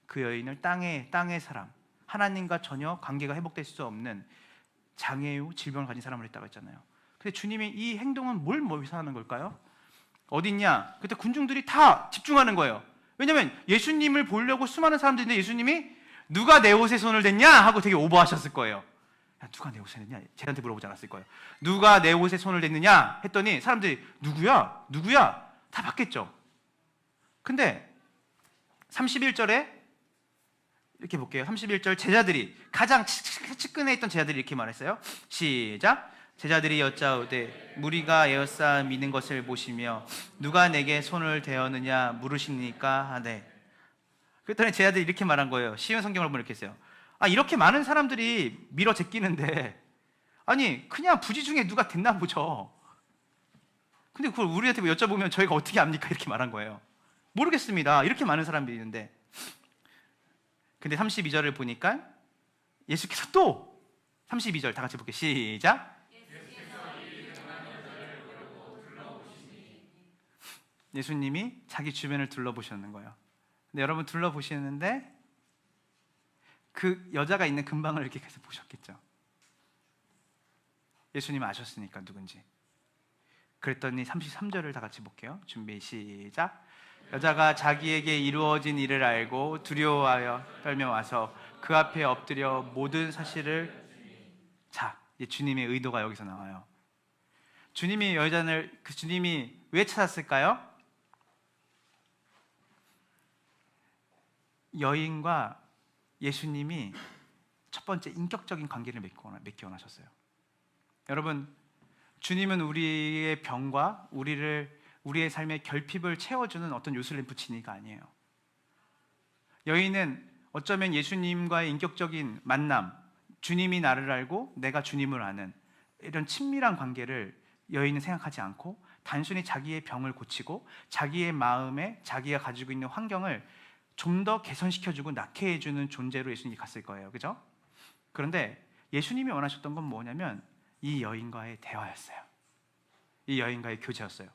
그 여인을 땅의 사람, 하나님과 전혀 관계가 회복될 수 없는 장애우, 질병을 가진 사람을 했다고 했잖아요. 근데 주님이 이 행동은 뭘 묘사하는 걸까요? 어딨냐? 그때 군중들이 다 집중하는 거예요. 왜냐하면 예수님을 보려고 수많은 사람들인데 예수님이 누가 내 옷에 손을 댔냐? 하고 되게 오버하셨을 거예요. 야, 누가 내 옷에 댔냐? 쟤한테 물어보지 않았을 거예요. 누가 내 옷에 손을 댔느냐? 했더니 사람들이 누구야? 누구야? 다 봤겠죠. 근데 31절에 이렇게 볼게요. 31절, 제자들이, 가장 측근에 있던 제자들이 이렇게 말했어요. 시작. 제자들이 여짜오되 무리가 에어싸 미는 것을 보시며 누가 내게 손을 대었느냐 물으십니까 하되. 그랬더니 제자들이 이렇게 말한 거예요. 쉬운 성경을 보면 이렇게 했어요. 이렇게 많은 사람들이 밀어 제끼는데 아니 그냥 부지 중에 누가 됐나 보죠. 근데 그걸 우리한테 여쭤보면 저희가 어떻게 압니까? 이렇게 말한 거예요. 모르겠습니다. 이렇게 많은 사람들이 있는데. 근데 32절을 보니까 예수께서 또 32절 다 같이 볼게요. 시작. 예수님이 자기 주변을 둘러보셨는 거예요. 근데 여러분 둘러보시는데 그 여자가 있는 근방을 이렇게 계속 보셨겠죠. 예수님 아셨으니까 누군지. 그랬더니 33절을 다 같이 볼게요. 준비 시작. 여자가 자기에게 이루어진 일을 알고 두려워하여 떨며 와서 그 앞에 엎드려 모든 사실을. 자, 이제 주님의 의도가 여기서 나와요. 주님이 주님이 왜 찾았을까요? 여인과 예수님이 첫 번째 인격적인 관계를 맺기 원하셨어요. 여러분, 주님은 우리의 병과 우리의 삶의 결핍을 채워주는 어떤 요술을 붙이니가 아니에요. 여인은 어쩌면 예수님과의 인격적인 만남, 주님이 나를 알고 내가 주님을 아는 이런 친밀한 관계를 여인은 생각하지 않고 단순히 자기의 병을 고치고 자기의 마음에 자기가 가지고 있는 환경을 좀 더 개선시켜주고 낫게 해주는 존재로 예수님이 갔을 거예요. 그죠? 그런데 예수님이 원하셨던 건 뭐냐면 이 여인과의 대화였어요. 이 여인과의 교제였어요.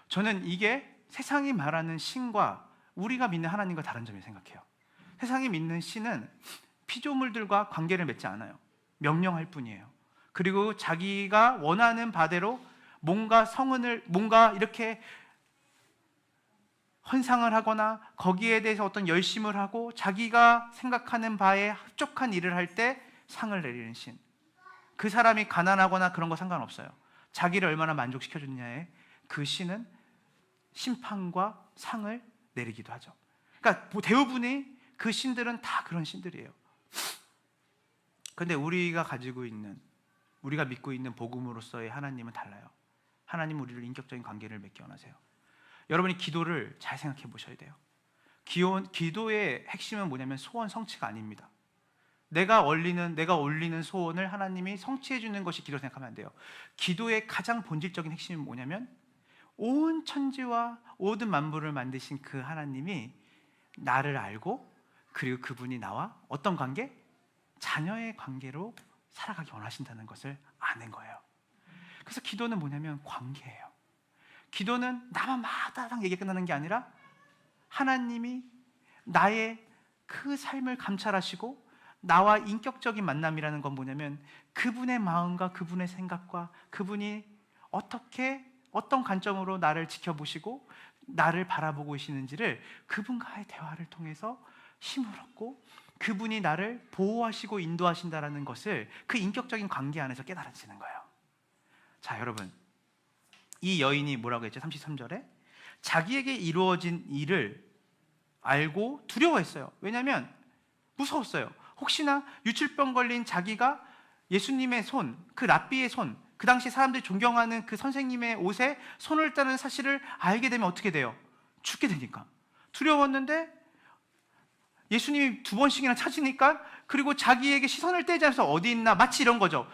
저는 이게 세상이 말하는 신과 우리가 믿는 하나님과 다른 점이라고 생각해요. 세상이 믿는 신은 피조물들과 관계를 맺지 않아요. 명령할 뿐이에요. 그리고 자기가 원하는 바대로 뭔가 이렇게 헌상을 하거나 거기에 대해서 어떤 열심을 하고 자기가 생각하는 바에 합족한 일을 할 때 상을 내리는 신. 그 사람이 가난하거나 그런 거 상관없어요. 자기를 얼마나 만족시켜주느냐에 그 신은 심판과 상을 내리기도 하죠. 그러니까 대부분의 그 신들은 다 그런 신들이에요. 그런데 우리가 믿고 있는 복음으로서의 하나님은 달라요. 하나님은 우리를 인격적인 관계를 맺기 원하세요. 여러분이 기도를 잘 생각해 보셔야 돼요. 기도의 핵심은 뭐냐면 소원 성취가 아닙니다. 내가 올리는 소원을 하나님이 성취해 주는 것이 기도로 생각하면 안 돼요. 기도의 가장 본질적인 핵심은 뭐냐면 온 천지와 모든 만물을 만드신 그 하나님이 나를 알고 그리고 그분이 나와 어떤 관계? 자녀의 관계로 살아가기 원하신다는 것을 아는 거예요. 그래서 기도는 뭐냐면 관계예요. 기도는 나만 마다당 얘기 끝나는 게 아니라 하나님이 나의 그 삶을 감찰하시고 나와 인격적인 만남이라는 건 뭐냐면 그분의 마음과 그분의 생각과 그분이 어떤 관점으로 나를 지켜보시고 나를 바라보고 계시는지를 그분과의 대화를 통해서 힘을 얻고 그분이 나를 보호하시고 인도하신다는 것을 그 인격적인 관계 안에서 깨달아지는 거예요. 자, 여러분, 이 여인이 뭐라고 했죠? 33절에 자기에게 이루어진 일을 알고 두려워했어요. 왜냐하면 무서웠어요. 혹시나 유출병 걸린 자기가 예수님의 손, 그 랍비의 손, 그 당시 사람들이 존경하는 그 선생님의 옷에 손을 떼는 사실을 알게 되면 어떻게 돼요? 죽게 되니까. 두려웠는데 예수님이 2번씩이나 찾으니까 그리고 자기에게 시선을 떼지 않아서 어디 있나 마치 이런 거죠.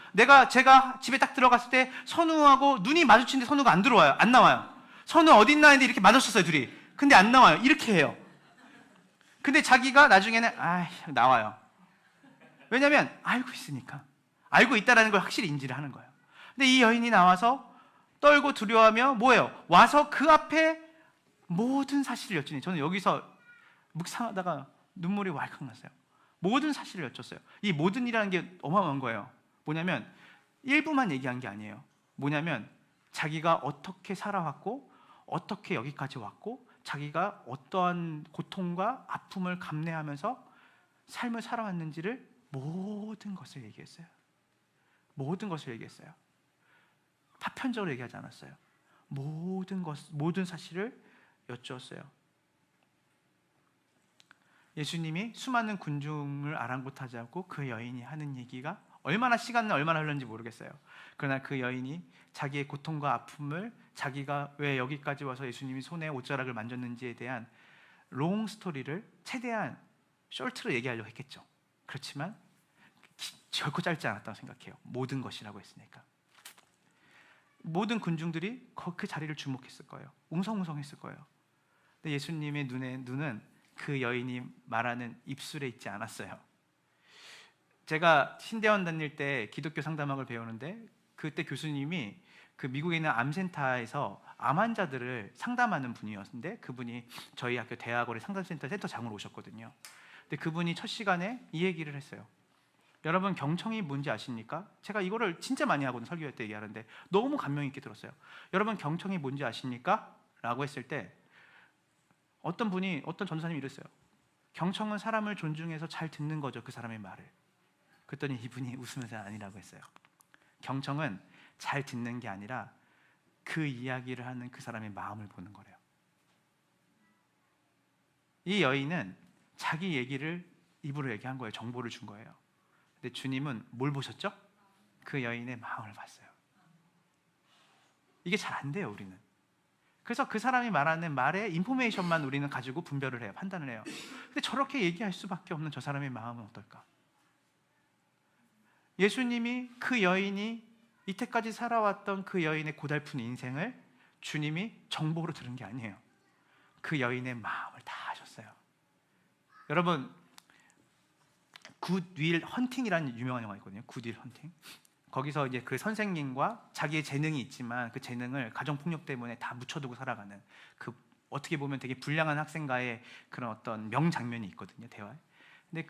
제가 집에 딱 들어갔을 때 선우하고 눈이 마주치는데 선우가 안 들어와요. 안 나와요. 선우 어디 있나 했는데 이렇게 마주쳤어요, 둘이. 근데 안 나와요. 이렇게 해요. 근데 자기가 나중에는 나와요. 왜냐면 알고 있으니까. 알고 있다라는 걸 확실히 인지를 하는 거예요. 근데 이 여인이 나와서 떨고 두려워하며 뭐예요? 와서 그 앞에 모든 사실을 여쭈니. 저는 여기서 묵상하다가 눈물이 왈칵 났어요. 모든 사실을 여쭸어요. 이 모든이라는 게 어마어마한 거예요. 뭐냐면 일부만 얘기한 게 아니에요. 뭐냐면 자기가 어떻게 살아왔고 어떻게 여기까지 왔고 자기가 어떠한 고통과 아픔을 감내하면서 삶을 살아왔는지를 모든 것을 얘기했어요. 모든 것을 얘기했어요. 파편적으로 얘기하지 않았어요. 모든 사실을 여쭈었어요. 예수님이 수많은 군중을 아랑곳하지 않고 그 여인이 하는 얘기가 얼마나 흘렀는지 모르겠어요. 그러나 그 여인이 자기의 고통과 아픔을 자기가 왜 여기까지 와서 예수님이 손에 옷자락을 만졌는지에 대한 롱 스토리를 최대한 숄트로 얘기하려고 했겠죠. 그렇지만 결코 짧지 않았다고 생각해요. 모든 것이라고 했으니까. 모든 군중들이 그 자리를 주목했을 거예요. 웅성웅성했을 거예요. 근데 예수님의 눈은 그 여인이 말하는 입술에 있지 않았어요. 제가 신대원 다닐 때 기독교 상담학을 배우는데 그때 교수님이 그 미국에 있는 암센터에서 암 환자들을 상담하는 분이었는데 그분이 저희 학교 대학원의 상담센터 센터장으로 오셨거든요. 근데 그분이 첫 시간에 이 얘기를 했어요. 여러분 경청이 뭔지 아십니까? 제가 이거를 진짜 많이 하거든요. 설교할 때 얘기하는데 너무 감명 있게 들었어요. 여러분 경청이 뭔지 아십니까? 라고 했을 때 어떤 전도사님이 이랬어요. 경청은 사람을 존중해서 잘 듣는 거죠. 그 사람의 말을. 그랬더니 이분이 웃으면서 아니라고 했어요. 경청은 잘 듣는 게 아니라 그 이야기를 하는 그 사람의 마음을 보는 거래요. 이 여인은 자기 얘기를 입으로 얘기한 거예요. 정보를 준 거예요. 근데 주님은 뭘 보셨죠? 그 여인의 마음을 봤어요. 이게 잘 안 돼요, 우리는. 그래서 그 사람이 말하는 말의 인포메이션만 우리는 가지고 분별을 해요. 판단을 해요. 근데 저렇게 얘기할 수밖에 없는 저 사람의 마음은 어떨까? 예수님이 그 여인이 이때까지 살아왔던 그 여인의 고달픈 인생을 주님이 정보로 들은 게 아니에요. 그 여인의 마음을 다 아셨어요. 여러분, 굿 윌 헌팅이라는 유명한 영화 있거든요. 굿 윌 헌팅. 거기서 이제 그 선생님과 자기의 재능이 있지만 그 재능을 가정폭력 때문에 다 묻혀두고 살아가는, 그 어떻게 보면 되게 불량한 학생과의 그런 어떤 명장면이 있거든요, 대화에. 근데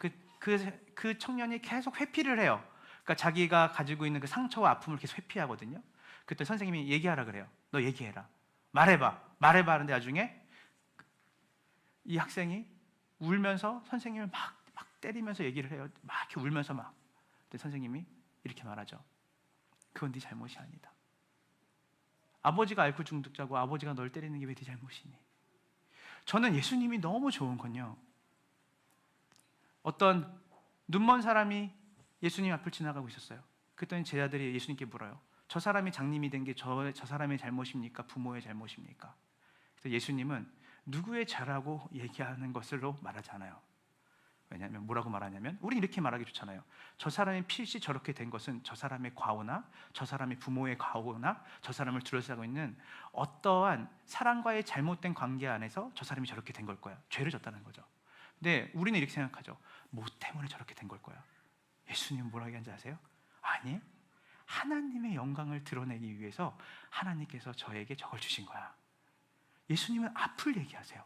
그 청년이 계속 회피를 해요. 그러니까 자기가 가지고 있는 그 상처와 아픔을 계속 회피하거든요. 그때 선생님이 얘기하라 그래요. 너 얘기해라. 말해봐 하는데 나중에 이 학생이 울면서 선생님을 막 때리면서 얘기를 해요. 막 이렇게 울면서 막. 근데 선생님이 이렇게 말하죠. 그건 네 잘못이 아니다. 아버지가 알코올 중독자고 아버지가 널 때리는 게 왜 네 잘못이니? 저는 예수님이 너무 좋은 건요, 어떤 눈먼 사람이 예수님 앞을 지나가고 있었어요. 그랬더니 제자들이 예수님께 물어요. 저 사람이 장님이 된 게 저 사람의 잘못입니까? 부모의 잘못입니까? 그래서 예수님은 누구의 죄라고 얘기하는 것으로 말하지 않아요. 왜냐하면 뭐라고 말하냐면, 우리 이렇게 말하기 좋잖아요. 저 사람이 필시 저렇게 된 것은 저 사람의 과오나 저 사람의 부모의 과오나 저 사람을 둘러싸고 있는 어떠한 사람과의 잘못된 관계 안에서 저 사람이 저렇게 된 걸 거야. 죄를 졌다는 거죠. 근데 우리는 이렇게 생각하죠. 뭐 때문에 저렇게 된 걸 거야. 예수님은 뭐라고 하는지 아세요? 아니, 하나님의 영광을 드러내기 위해서 하나님께서 저에게 저걸 주신 거야. 예수님은 앞을 얘기하세요.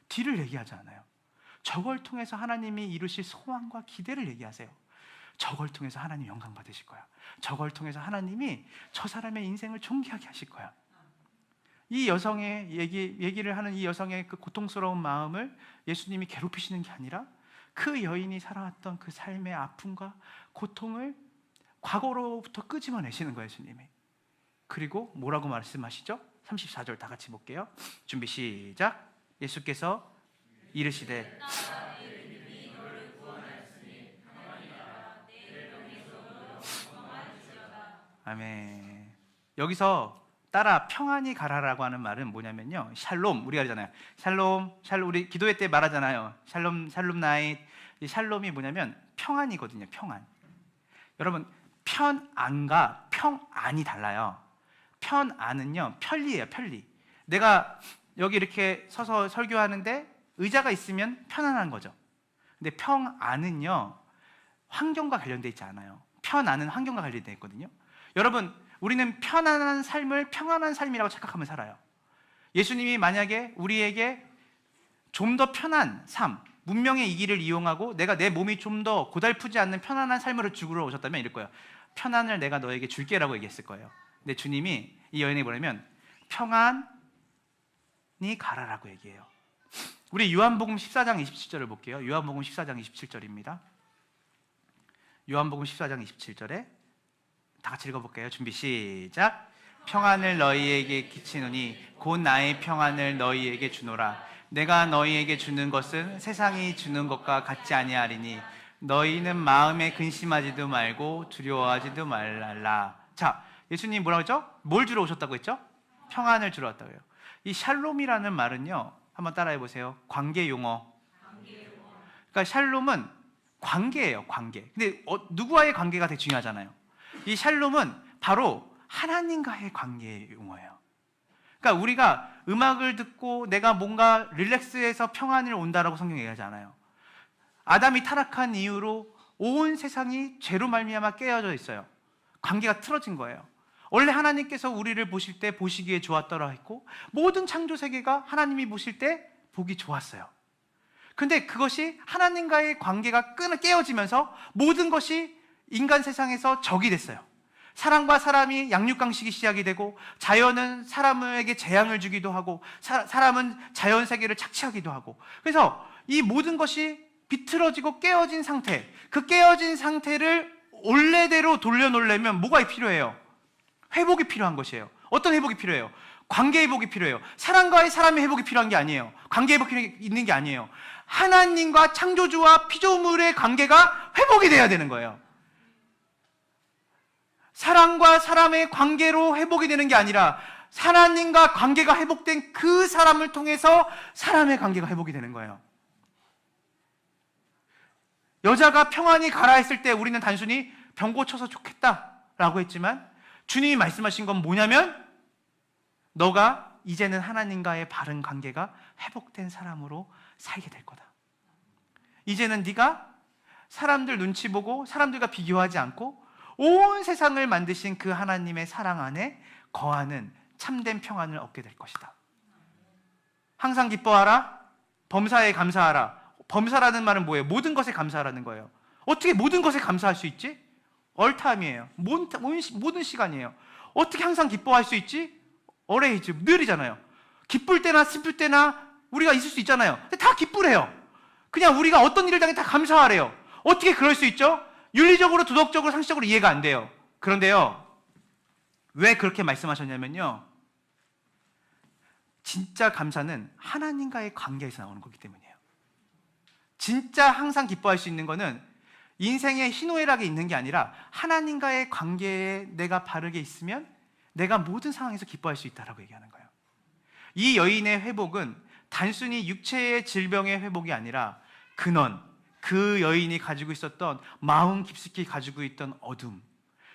뒤를 얘기하지 않아요. 저걸 통해서 하나님이 이루실 소망과 기대를 얘기하세요. 저걸 통해서 하나님 영광 받으실 거야. 저걸 통해서 하나님이 저 사람의 인생을 존귀하게 하실 거야. 이 여성의 얘기를 하는 이 여성의 그 고통스러운 마음을 예수님이 괴롭히시는 게 아니라 그 여인이 살아왔던 그 삶의 아픔과 고통을 과거로부터 끄집어내시는 거예요, 예수님이. 그리고 뭐라고 말씀하시죠? 34절 다 같이 볼게요. 준비 시작. 예수께서 이르시되 아멘. 여기서 따라 평안히 가라라고 하는 말은 뭐냐면요, 샬롬, 우리가 그러잖아요. 샬롬, 우리 기도회 때 말하잖아요. 샬롬 나잇. 이 샬롬이 뭐냐면 평안이거든요. 평안. 여러분, 편안과 평안이 달라요. 편안은요, 편리예요. 편리. 내가 여기 이렇게 서서 설교하는데 의자가 있으면 편안한 거죠. 근데 평안은요, 환경과 관련돼 있지 않아요. 편안은 환경과 관련돼 있거든요. 여러분, 우리는 편안한 삶을 평안한 삶이라고 착각하면 살아요. 예수님이 만약에 우리에게 좀 더 편한 삶, 문명의 이 길을 이용하고 내가 내 몸이 좀 더 고달프지 않는 편안한 삶으로 죽으러 오셨다면 이럴 거예요. 편안을 내가 너에게 줄게라고 얘기했을 거예요. 근데 주님이 이 여인에게 뭐냐면 평안히 가라라고 얘기해요. 우리 요한복음 14장 27절을 볼게요. 요한복음 14장 27절입니다. 요한복음 14장 27절에 다 같이 읽어볼게요. 준비 시작. 평안을 너희에게 끼치노니 곧 나의 평안을 너희에게 주노라. 내가 너희에게 주는 것은 세상이 주는 것과 같지 아니하리니 너희는 마음에 근심하지도 말고 두려워하지도 말라. 자, 예수님 뭐라고 했죠? 뭘 주러 오셨다고 했죠? 평안을 주러 왔다고 해요. 이 샬롬이라는 말은요, 한번 따라해 보세요. 관계 용어. 그러니까 샬롬은 관계예요. 관계. 근데 누구와의 관계가 되게 중요하잖아요. 이 샬롬은 바로 하나님과의 관계의 용어예요. 그러니까 우리가 음악을 듣고 내가 뭔가 릴렉스해서 평안을 온다라고 성경이 얘기하지 않아요. 아담이 타락한 이후로 온 세상이 죄로 말미암아 깨어져 있어요. 관계가 틀어진 거예요. 원래 하나님께서 우리를 보실 때 보시기에 좋았더라 했고 모든 창조 세계가 하나님이 보실 때 보기 좋았어요. 근데 그것이 하나님과의 관계가 깨어지면서 모든 것이 인간 세상에서 적이 됐어요. 사람과 사람이 양육강식이 시작이 되고 자연은 사람에게 재앙을 주기도 하고 사람은 자연 세계를 착취하기도 하고, 그래서 이 모든 것이 비틀어지고 깨어진 상태, 그 깨어진 상태를 원래대로 돌려놓으려면 뭐가 필요해요? 회복이 필요한 것이에요. 어떤 회복이 필요해요? 관계 회복이 필요해요. 사람과의 사람의 회복이 필요한 게 아니에요. 관계 회복이 있는 게 아니에요. 하나님과 창조주와 피조물의 관계가 회복이 돼야 되는 거예요. 사람과 사람의 관계로 회복이 되는 게 아니라 하나님과 관계가 회복된 그 사람을 통해서 사람의 관계가 회복이 되는 거예요. 여자가 평안히 가라 했을 때 우리는 단순히 병 고쳐서 좋겠다라고 했지만 주님이 말씀하신 건 뭐냐면 너가 이제는 하나님과의 바른 관계가 회복된 사람으로 살게 될 거다. 이제는 네가 사람들 눈치 보고 사람들과 비교하지 않고 온 세상을 만드신 그 하나님의 사랑 안에 거하는 참된 평안을 얻게 될 것이다. 항상 기뻐하라. 범사에 감사하라. 범사라는 말은 뭐예요? 모든 것에 감사하라는 거예요. 어떻게 모든 것에 감사할 수 있지? 얼타임이에요. 모든 시간이에요. 어떻게 항상 기뻐할 수 있지? 어레이즈, 늘이잖아요. 기쁠 때나 슬플 때나 우리가 있을 수 있잖아요. 근데 다 기쁘래요. 그냥 우리가 어떤 일을 당해 다 감사하래요. 어떻게 그럴 수 있죠? 윤리적으로, 도덕적으로, 상식적으로 이해가 안 돼요. 그런데요, 왜 그렇게 말씀하셨냐면요, 진짜 감사는 하나님과의 관계에서 나오는 거기 때문이에요. 진짜 항상 기뻐할 수 있는 거는 인생의 희노애락이 있는 게 아니라 하나님과의 관계에 내가 바르게 있으면 내가 모든 상황에서 기뻐할 수 있다라고 얘기하는 거예요. 이 여인의 회복은 단순히 육체의 질병의 회복이 아니라 근원, 그 여인이 가지고 있었던 마음 깊숙이 가지고 있던 어둠,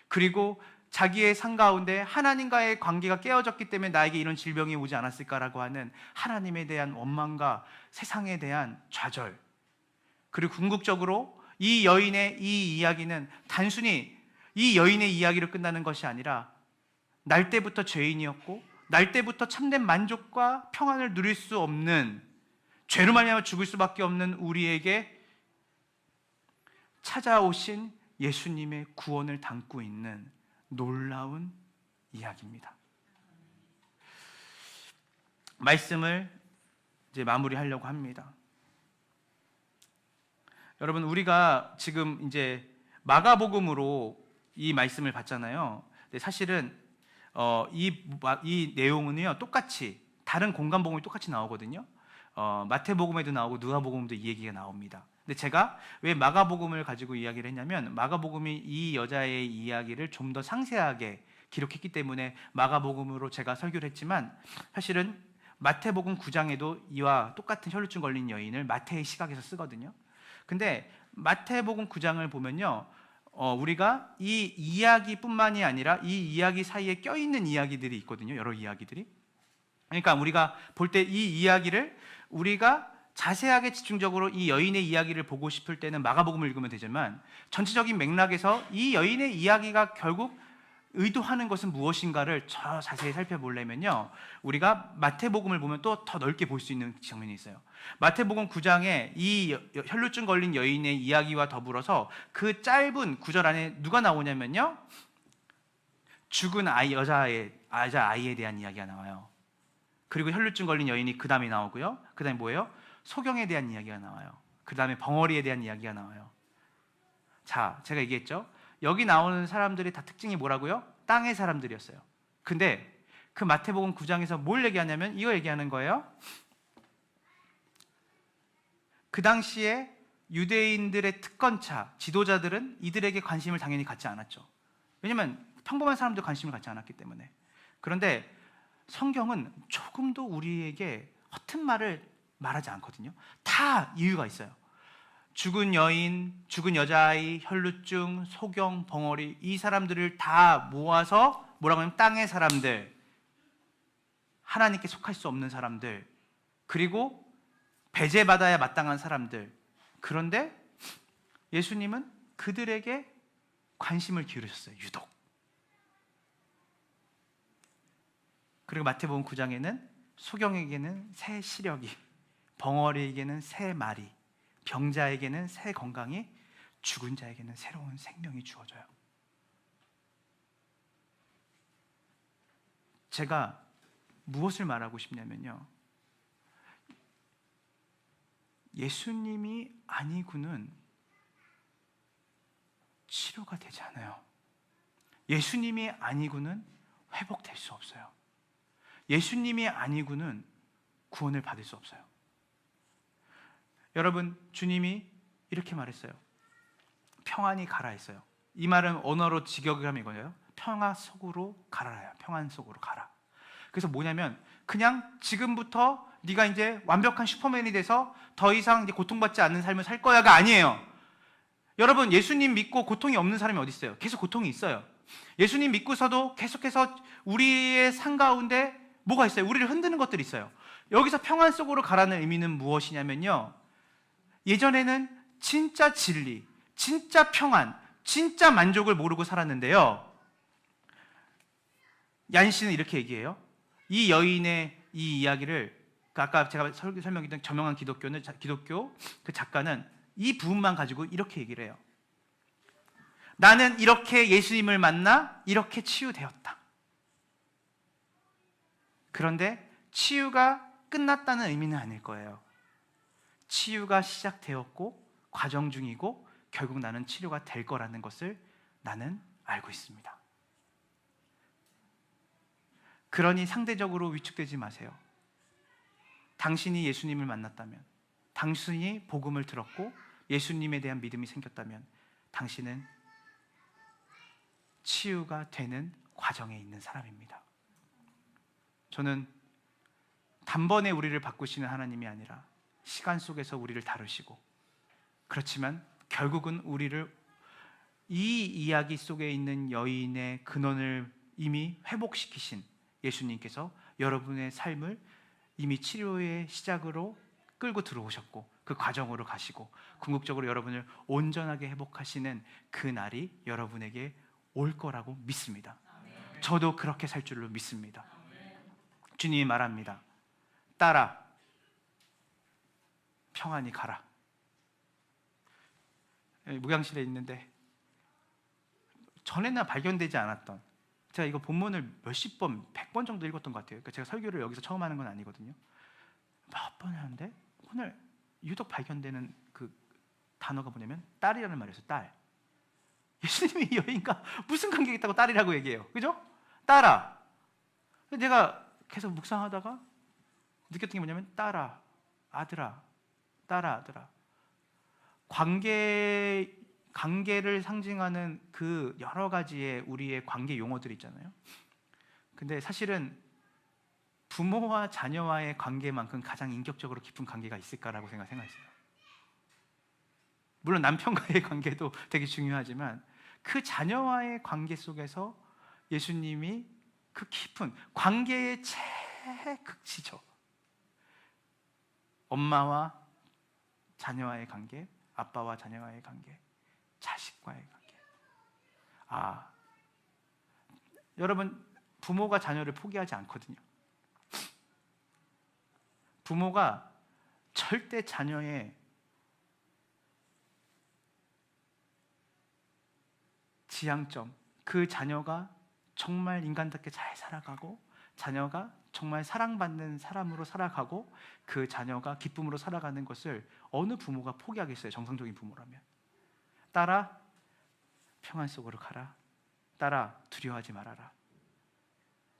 그리고 자기의 삶 가운데 하나님과의 관계가 깨어졌기 때문에 나에게 이런 질병이 오지 않았을까라고 하는 하나님에 대한 원망과 세상에 대한 좌절, 그리고 궁극적으로 이 여인의 이 이야기는 단순히 이 여인의 이야기로 끝나는 것이 아니라 날 때부터 죄인이었고 날 때부터 참된 만족과 평안을 누릴 수 없는, 죄로 말미암아 죽을 수밖에 없는 우리에게 찾아오신 예수님의 구원을 담고 있는 놀라운 이야기입니다. 말씀을 이제 마무리하려고 합니다. 여러분, 우리가 지금 이제 마가복음으로 이 말씀을 봤잖아요. 근데 사실은 이 내용은요, 똑같이 다른 공간복음이 똑같이 나오거든요. 마태복음에도 나오고 누가복음도 이 얘기가 나옵니다. 근데 제가 왜 마가복음을 가지고 이야기를 했냐면, 마가복음이 이 여자의 이야기를 좀 더 상세하게 기록했기 때문에 마가복음으로 제가 설교를 했지만, 사실은 마태복음 9장에도 이와 똑같은 혈루증 걸린 여인을 마태의 시각에서 쓰거든요. 근데 마태복음 9장을 보면요, 우리가 이 이야기뿐만이 아니라 이 이야기 사이에 껴있는 이야기들이 있거든요. 여러 이야기들이. 그러니까 우리가 볼 때 이 이야기를 우리가 자세하게 집중적으로 이 여인의 이야기를 보고 싶을 때는 마가복음을 읽으면 되지만, 전체적인 맥락에서 이 여인의 이야기가 결국 의도하는 것은 무엇인가를 더 자세히 살펴보려면요, 우리가 마태복음을 보면 또 더 넓게 볼 수 있는 장면이 있어요. 마태복음 9장에 이 혈루증 걸린 여인의 이야기와 더불어서 그 짧은 구절 안에 누가 나오냐면요, 죽은 여자아이에 대한 이야기가 나와요. 그리고 혈루증 걸린 여인이 그 다음에 나오고요. 그 다음에 뭐예요? 소경에 대한 이야기가 나와요. 그 다음에 벙어리에 대한 이야기가 나와요. 자, 제가 얘기했죠. 여기 나오는 사람들이 다 특징이 뭐라고요? 땅의 사람들이었어요. 근데 그 마태복음 9장에서 뭘 얘기하냐면 이거 얘기하는 거예요. 그 당시에 유대인들의 특권차, 지도자들은 이들에게 관심을 당연히 갖지 않았죠. 왜냐하면 평범한 사람들 관심을 갖지 않았기 때문에. 그런데 성경은 조금도 우리에게 허튼 말을 말하지 않거든요. 다 이유가 있어요. 죽은 여인, 죽은 여자아이, 혈루증, 소경, 벙어리, 이 사람들을 다 모아서 뭐라고 하냐면 땅의 사람들, 하나님께 속할 수 없는 사람들, 그리고 배제받아야 마땅한 사람들. 그런데 예수님은 그들에게 관심을 기울이셨어요. 유독. 그리고 마태복음 9장에는 소경에게는 새 시력이, 벙어리에게는 새 말이, 병자에게는 새 건강이, 죽은 자에게는 새로운 생명이 주어져요. 제가 무엇을 말하고 싶냐면요, 예수님이 아니고는 치료가 되지 않아요. 예수님이 아니고는 회복될 수 없어요. 예수님이 아니고는 구원을 받을 수 없어요. 여러분, 주님이 이렇게 말했어요. 평안이 가라 했어요. 이 말은 언어로 직역하면 이거예요. 평화 속으로 가라요. 평안 속으로 가라. 그래서 뭐냐면 그냥 지금부터 네가 이제 완벽한 슈퍼맨이 돼서 더 이상 이제 고통받지 않는 삶을 살 거야가 아니에요. 여러분, 예수님 믿고 고통이 없는 사람이 어디 있어요? 계속 고통이 있어요. 예수님 믿고서도 계속해서 우리의 삶 가운데 뭐가 있어요? 우리를 흔드는 것들이 있어요. 여기서 평안 속으로 가라는 의미는 무엇이냐면요, 예전에는 진짜 진리, 진짜 평안, 진짜 만족을 모르고 살았는데요, 얀 씨는 이렇게 얘기해요. 이 여인의 이 이야기를, 아까 제가 설명했던 저명한 기독교 그 작가는 이 부분만 가지고 이렇게 얘기를 해요. 나는 이렇게 예수님을 만나 이렇게 치유되었다. 그런데 치유가 끝났다는 의미는 아닐 거예요. 치유가 시작되었고 과정 중이고 결국 나는 치료가 될 거라는 것을 나는 알고 있습니다. 그러니 상대적으로 위축되지 마세요. 당신이 예수님을 만났다면, 당신이 복음을 들었고 예수님에 대한 믿음이 생겼다면 당신은 치유가 되는 과정에 있는 사람입니다. 저는 단번에 우리를 바꾸시는 하나님이 아니라 시간 속에서 우리를 다루시고, 그렇지만 결국은 우리를 이 이야기 속에 있는 여인의 근원을 이미 회복시키신 예수님께서 여러분의 삶을 이미 치료의 시작으로 끌고 들어오셨고 그 과정으로 가시고 궁극적으로 여러분을 온전하게 회복하시는 그 날이 여러분에게 올 거라고 믿습니다. 저도 그렇게 살 줄로 믿습니다. 주님이 말합니다. 딸아, 평안히 가라. 목양실에 있는데 전에는 발견되지 않았던, 제가 이거 본문을 몇십 번, 100번 정도 읽었던 것 같아요. 그러니까 제가 설교를 여기서 처음 하는 건 아니거든요. 몇 번 하는데 오늘 유독 발견되는 그 단어가 뭐냐면 딸이라는 말이었어요. 딸. 예수님이 이 여인과 무슨 관계가 있다고 딸이라고 얘기해요. 그죠? 딸아. 내가 계속 묵상하다가 느꼈던 게 뭐냐면 딸아, 아들아, 딸아, 아들아. 관계를 상징하는 그 여러 가지의 우리의 관계 용어들이 있잖아요. 근데 사실은 부모와 자녀와의 관계만큼 가장 인격적으로 깊은 관계가 있을까라고 생각했어요. 물론 남편과의 관계도 되게 중요하지만 그 자녀와의 관계 속에서 예수님이 그 깊은 관계의 최극치죠. 엄마와 자녀와의 관계, 아빠와 자녀와의 관계, 자식과의 관계. 여러분, 부모가 자녀를 포기하지 않거든요. 부모가 절대 자녀의 지향점, 그 자녀가 정말 인간답게 잘 살아가고 자녀가 정말 사랑받는 사람으로 살아가고 그 자녀가 기쁨으로 살아가는 것을 어느 부모가 포기하겠어요? 정상적인 부모라면. 딸아, 평안 속으로 가라. 딸아, 두려워하지 말아라.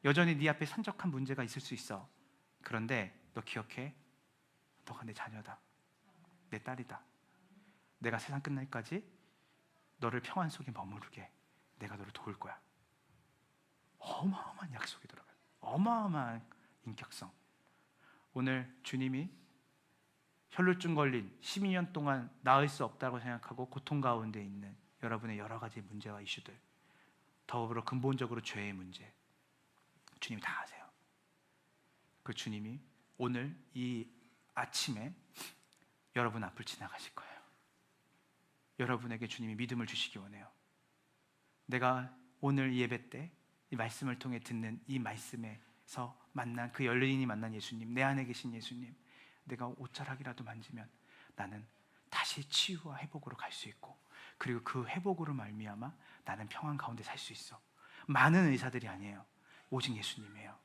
여전히 네 앞에 산적한 문제가 있을 수 있어. 그런데 너 기억해. 너가 내 자녀다. 내 딸이다. 내가 세상 끝날까지 너를 평안 속에 머무르게 내가 너를 도울 거야. 어마어마한 약속이 들어가요. 어마어마한 인격성. 오늘 주님이 혈루증 걸린 12년 동안 나을 수 없다고 생각하고 고통 가운데 있는 여러분의 여러 가지 문제와 이슈들, 더불어 근본적으로 죄의 문제, 주님이 다 아세요. 그 주님이 오늘 이 아침에 여러분 앞을 지나가실 거예요. 여러분에게 주님이 믿음을 주시기 원해요. 내가 오늘 예배 때 이 말씀을 통해 듣는 이 말씀에서 만난 그 열린이 만난 예수님, 내 안에 계신 예수님, 내가 옷자락이라도 만지면 나는 다시 치유와 회복으로 갈 수 있고, 그리고 그 회복으로 말미암아 나는 평안 가운데 살 수 있어. 많은 의사들이 아니에요. 오직 예수님이에요.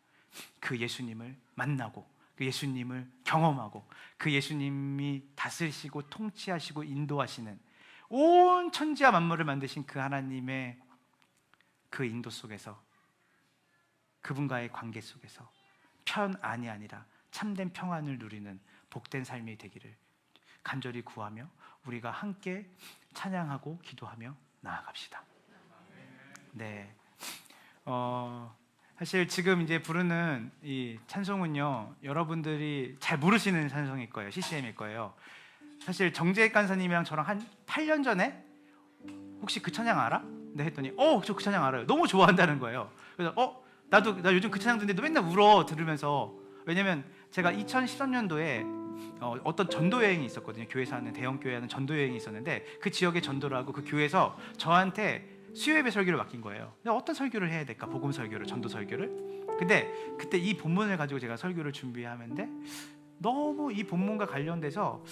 그 예수님을 만나고 그 예수님을 경험하고 그 예수님이 다스리시고 통치하시고 인도하시는 온 천지와 만물을 만드신 그 하나님의 그 인도 속에서, 그분과의 관계 속에서 편안이 아니라 참된 평안을 누리는 복된 삶이 되기를 간절히 구하며 우리가 함께 찬양하고 기도하며 나아갑시다. 네. 사실 지금 이제 부르는 이 찬송은요, 여러분들이 잘 모르시는 찬송일 거예요. CCM일 거예요. 사실 정재익 간사님이랑 저랑 한 8년 전에 혹시 그 찬양 알아? 네 했더니 저 그 찬양 알아요. 너무 좋아한다는 거예요. 그래서 나 요즘 그 찬양 듣는데 너 맨날 울어 들으면서. 왜냐면 제가 2013년도에 어떤 전도 여행이 있었거든요. 교회에서 하는 대형 교회 하는 전도 여행이 있었는데 그 지역에 전도를 하고 그 교회에서 저한테 수요예배 설교를 맡긴 거예요. 근데 어떤 설교를 해야 될까? 복음 설교를, 전도 설교를. 근데 그때 이 본문을 가지고 제가 설교를 준비하는데 너무 이 본문과 관련돼서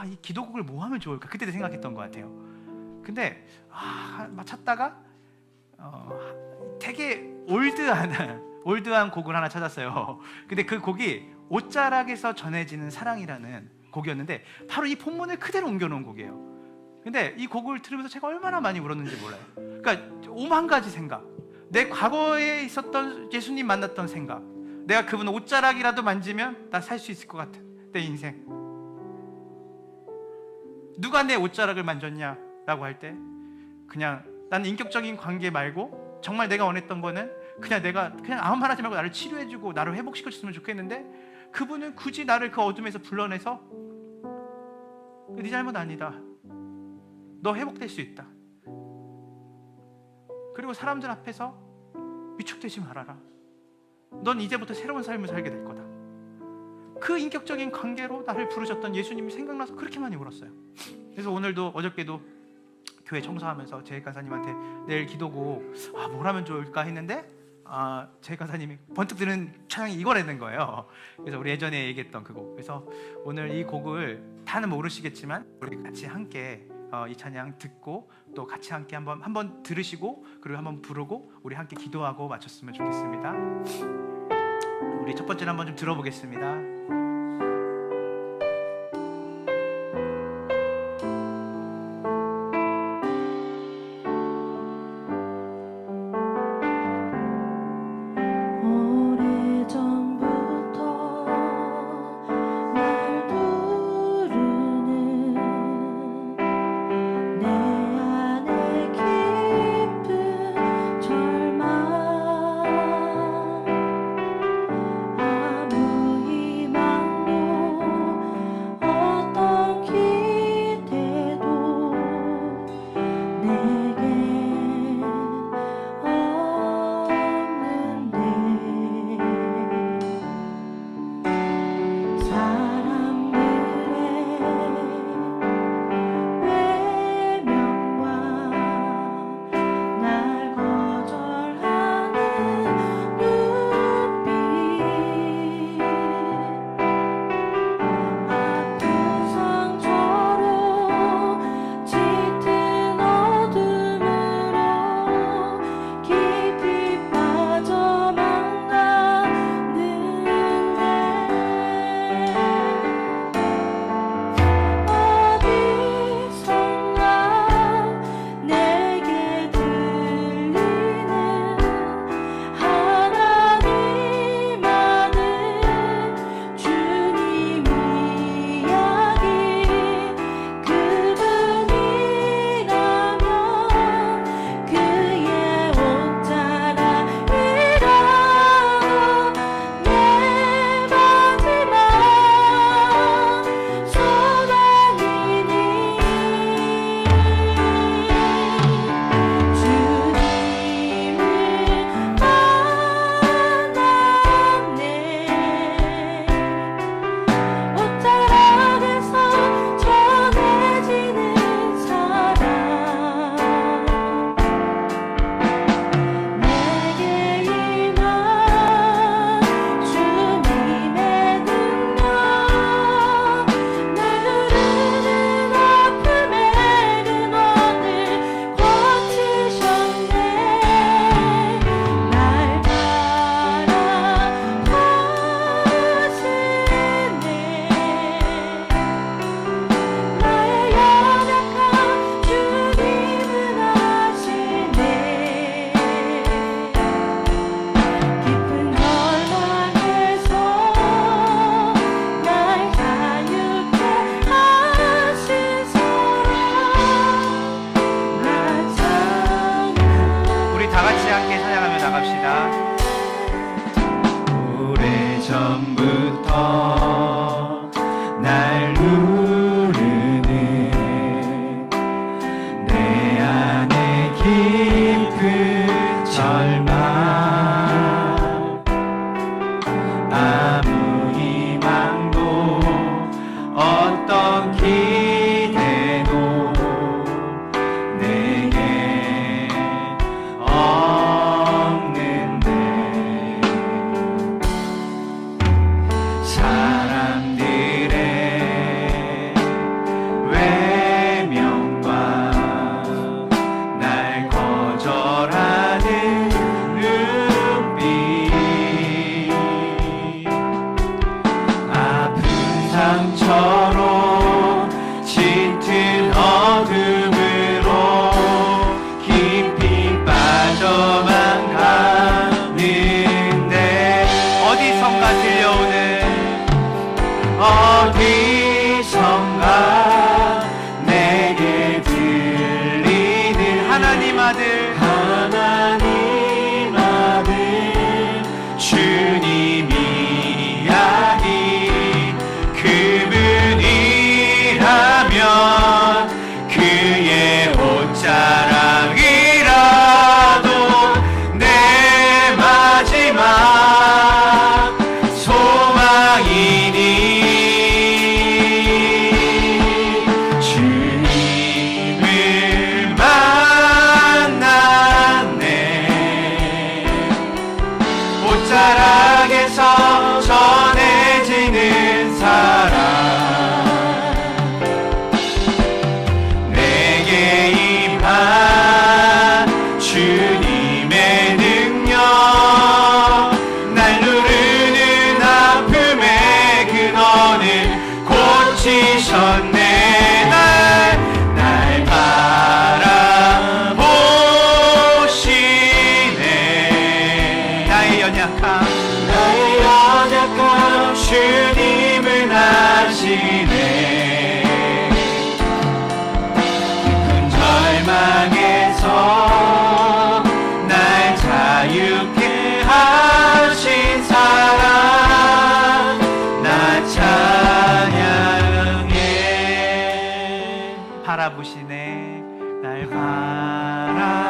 이 기도곡을 뭐 하면 좋을까? 그때 생각했던 것 같아요. 근데 막 찾다가 되게 올드한 곡을 하나 찾았어요. 근데 그 곡이 옷자락에서 전해지는 사랑이라는 곡이었는데 바로 이 본문을 그대로 옮겨놓은 곡이에요. 근데 이 곡을 들으면서 제가 얼마나 많이 울었는지 몰라요. 그러니까 오만 가지 생각, 내 과거에 있었던 예수님 만났던 생각, 내가 그분 옷자락이라도 만지면 나 살 수 있을 것 같은 내 인생. 누가 내 옷자락을 만졌냐라고 할 때 그냥 나는 인격적인 관계 말고 정말 내가 원했던 거는 그냥 아무 말 하지 말고 나를 치료해주고 나를 회복시켜줬으면 좋겠는데 그분은 굳이 나를 그 어둠에서 불러내서 네 잘못 아니다, 너 회복될 수 있다, 그리고 사람들 앞에서 위축되지 말아라, 넌 이제부터 새로운 삶을 살게 될 거다. 그 인격적인 관계로 나를 부르셨던 예수님이 생각나서 그렇게 많이 울었어요. 그래서 오늘도 어저께도 교회 청소하면서 제 간사님한테 내일 기도곡 뭘 하면 좋을까 했는데 제 간사님이 번뜩 드는 찬양이 이거라는 거예요. 그래서 우리 예전에 얘기했던 그 곡. 그래서 오늘 이 곡을 다는 모르시겠지만 우리 같이 함께 이 찬양 듣고 또 같이 함께 한번 들으시고 그리고 한번 부르고 우리 함께 기도하고 마쳤으면 좋겠습니다. 우리 첫 번째로 한번 좀 들어보겠습니다. 아무 희망 바라보시네. 날 바라보시네.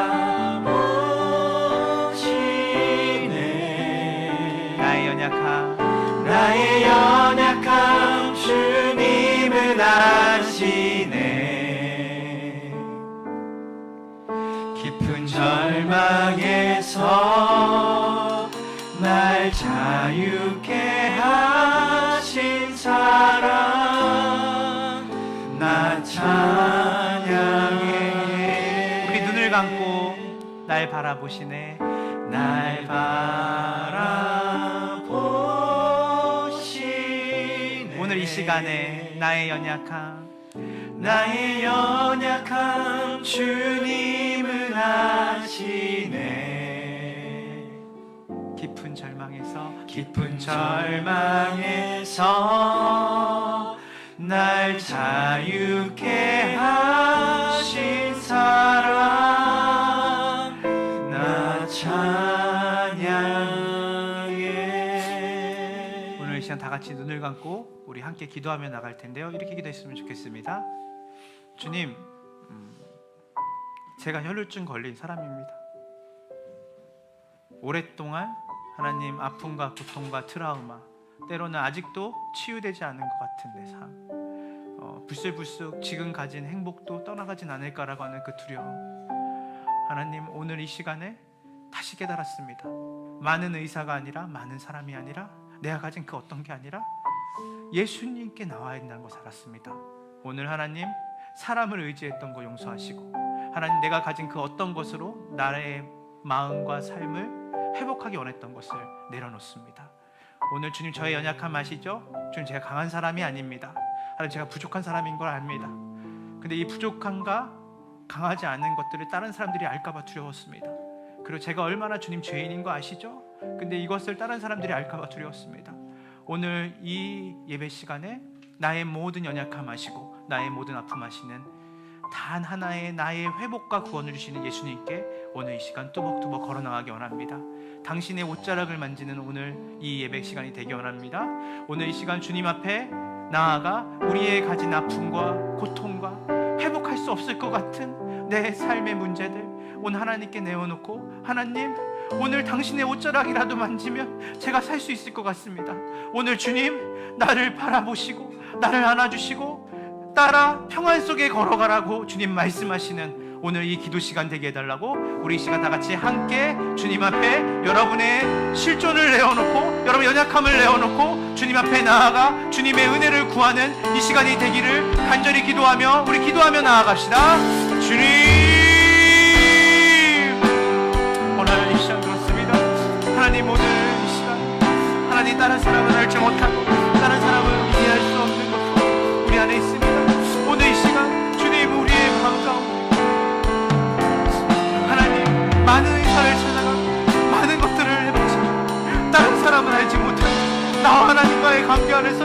나의 연약함 주님은 아시네. 깊은 절망에서 날 자유케 하신 사랑 나 찬양해. 우리 눈을 감고 날 바라보시네. 날 바라보시네. 오늘 이 시간에 나의 연약함 주님은 아시네. 깊은 절망에서 날 자유케 하신 사랑 나 찬양해. 오늘 이 시간 다 같이 눈을 감고 우리 함께 기도하며 나갈 텐데요. 이렇게 기도했으면 좋겠습니다. 주님, 제가 혈루증 걸린 사람입니다. 오랫동안 하나님 아픔과 고통과 트라우마, 때로는 아직도 치유되지 않은 것 같은 내 삶, 불쑥불쑥 지금 가진 행복도 떠나가진 않을까라고 하는 그 두려움, 하나님 오늘 이 시간에 다시 깨달았습니다. 많은 의사가 아니라, 많은 사람이 아니라, 내가 가진 그 어떤 게 아니라 예수님께 나와야 된다는 것을 알았습니다. 오늘 하나님 사람을 의지했던 거 용서하시고, 하나님 내가 가진 그 어떤 것으로 나의 마음과 삶을 회복하기 원했던 것을 내려놓습니다. 오늘 주님 저의 연약함 아시죠? 주님 제가 강한 사람이 아닙니다. 하나님 제가 부족한 사람인 걸 압니다. 근데 이 부족함과 강하지 않은 것들을 다른 사람들이 알까봐 두려웠습니다. 그리고 제가 얼마나 주님 죄인인 거 아시죠? 근데 이것을 다른 사람들이 알까봐 두려웠습니다. 오늘 이 예배 시간에 나의 모든 연약함 아시고 나의 모든 아픔 아시는 단 하나의 나의 회복과 구원을 주시는 예수님께 오늘 이 시간 뚜벅뚜벅 걸어나가기 원합니다. 당신의 옷자락을 만지는 오늘 이 예배 시간이 되기 원합니다. 오늘 이 시간 주님 앞에 나아가 우리의 가진 아픔과 고통과 회복할 수 없을 것 같은 내 삶의 문제들 오늘 하나님께 내어놓고, 하나님 오늘 당신의 옷자락이라도 만지면 제가 살 수 있을 것 같습니다. 오늘 주님 나를 바라보시고 나를 안아주시고 따라 평안 속에 걸어가라고 주님 말씀하시는 오늘 이 기도 시간 되게 해달라고 우리 이 시간 다 같이 함께 주님 앞에 여러분의 실존을 내어놓고 여러분 연약함을 내어놓고 주님 앞에 나아가 주님의 은혜를 구하는 이 시간이 되기를 간절히 기도하며 우리 기도하며 나아갑시다. 주님, 오늘 하나님 이 시간 그렇습니다. 하나님 오늘 이 시간 하나님 다른 사람은 알지 못하고 다른 사람은 이해할 수 없는 것도 우리 안에 있습니다. 오늘 이 시간 주님 우리의 마음 가운데 하나님 많은 의사를 찾아가고 많은 것들을 해봤지만 다른 사람은 알지 못하는 나와 하나님과의 관계 안에서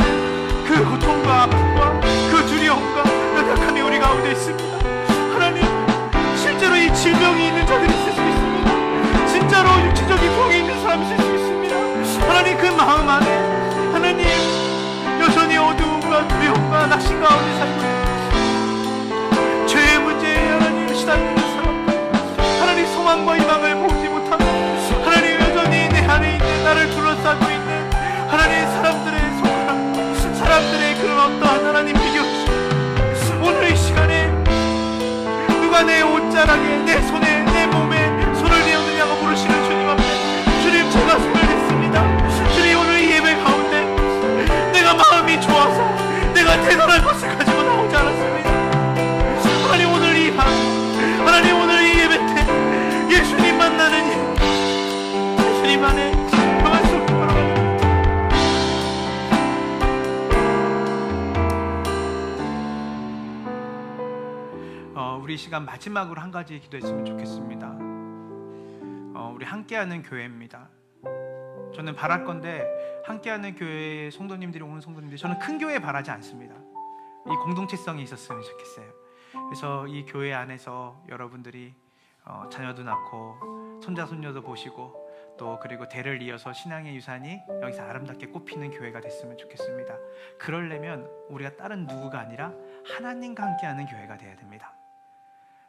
그 고통과 아픔과 그 두려움과 연약함이 우리 가운데 있습니다. 하나님 실제로 이 질병이 있는 자들이 있을 수 있습니다. 진짜로 육체적인 병이 있는 사람이 있을 수 있습니다. 하나님 그 마음 안에 하나님 여전히 어두움과 두려움과 낙심 가운데 살고 있는 죄의 문제에 하나님 시달리는 사람들, 하나님 소망과 희망을 보지 못하고 하나님 여전히 내 안에 있는 나를 둘러싸고 있는 하나님 사람들의 손가락, 사람들의 그런 어떠한 하나님 비교심, 오늘 이 시간에 누가 내 옷자락에 내 손에 내 몸에 손을 내었느냐고 물으시는 주님 앞에 주님 제가 손을 냈습니다. 주님 오늘 이 예배 가운데 내가 마음이 좋아서 내가 대단한 것을 가지고 나오지 않았습니다. 하나님 오늘 이 밤 하나님 오늘 이 예배 때 예수님 만나는 예수님 안에 평안 속에 걸어가는 우리 시간 마지막으로 한 가지 기도했으면 좋겠습니다. 우리 함께하는 교회입니다. 저는 바랄 건데 함께하는 교회의 성도님들이 오는 성도님들이 저는 큰 교회 바라지 않습니다. 이 공동체성이 있었으면 좋겠어요. 그래서 이 교회 안에서 여러분들이 자녀도 낳고 손자 손녀도 보시고 또 그리고 대를 이어서 신앙의 유산이 여기서 아름답게 꽃피는 교회가 됐으면 좋겠습니다. 그러려면 우리가 다른 누구가 아니라 하나님과 함께하는 교회가 되어야 됩니다.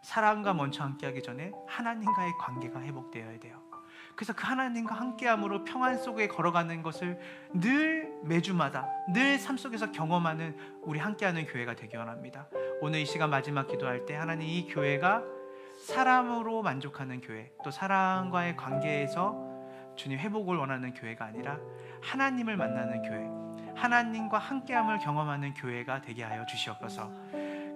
사람과 먼저 함께하기 전에 하나님과의 관계가 회복되어야 돼요. 그래서 그 하나님과 함께함으로 평안 속에 걸어가는 것을 늘 매주마다 늘 삶 속에서 경험하는 우리 함께하는 교회가 되기 원합니다. 오늘 이 시간 마지막 기도할 때 하나님, 이 교회가 사람으로 만족하는 교회, 또 사람과의 관계에서 주님 회복을 원하는 교회가 아니라 하나님을 만나는 교회, 하나님과 함께함을 경험하는 교회가 되게 하여 주시옵소서.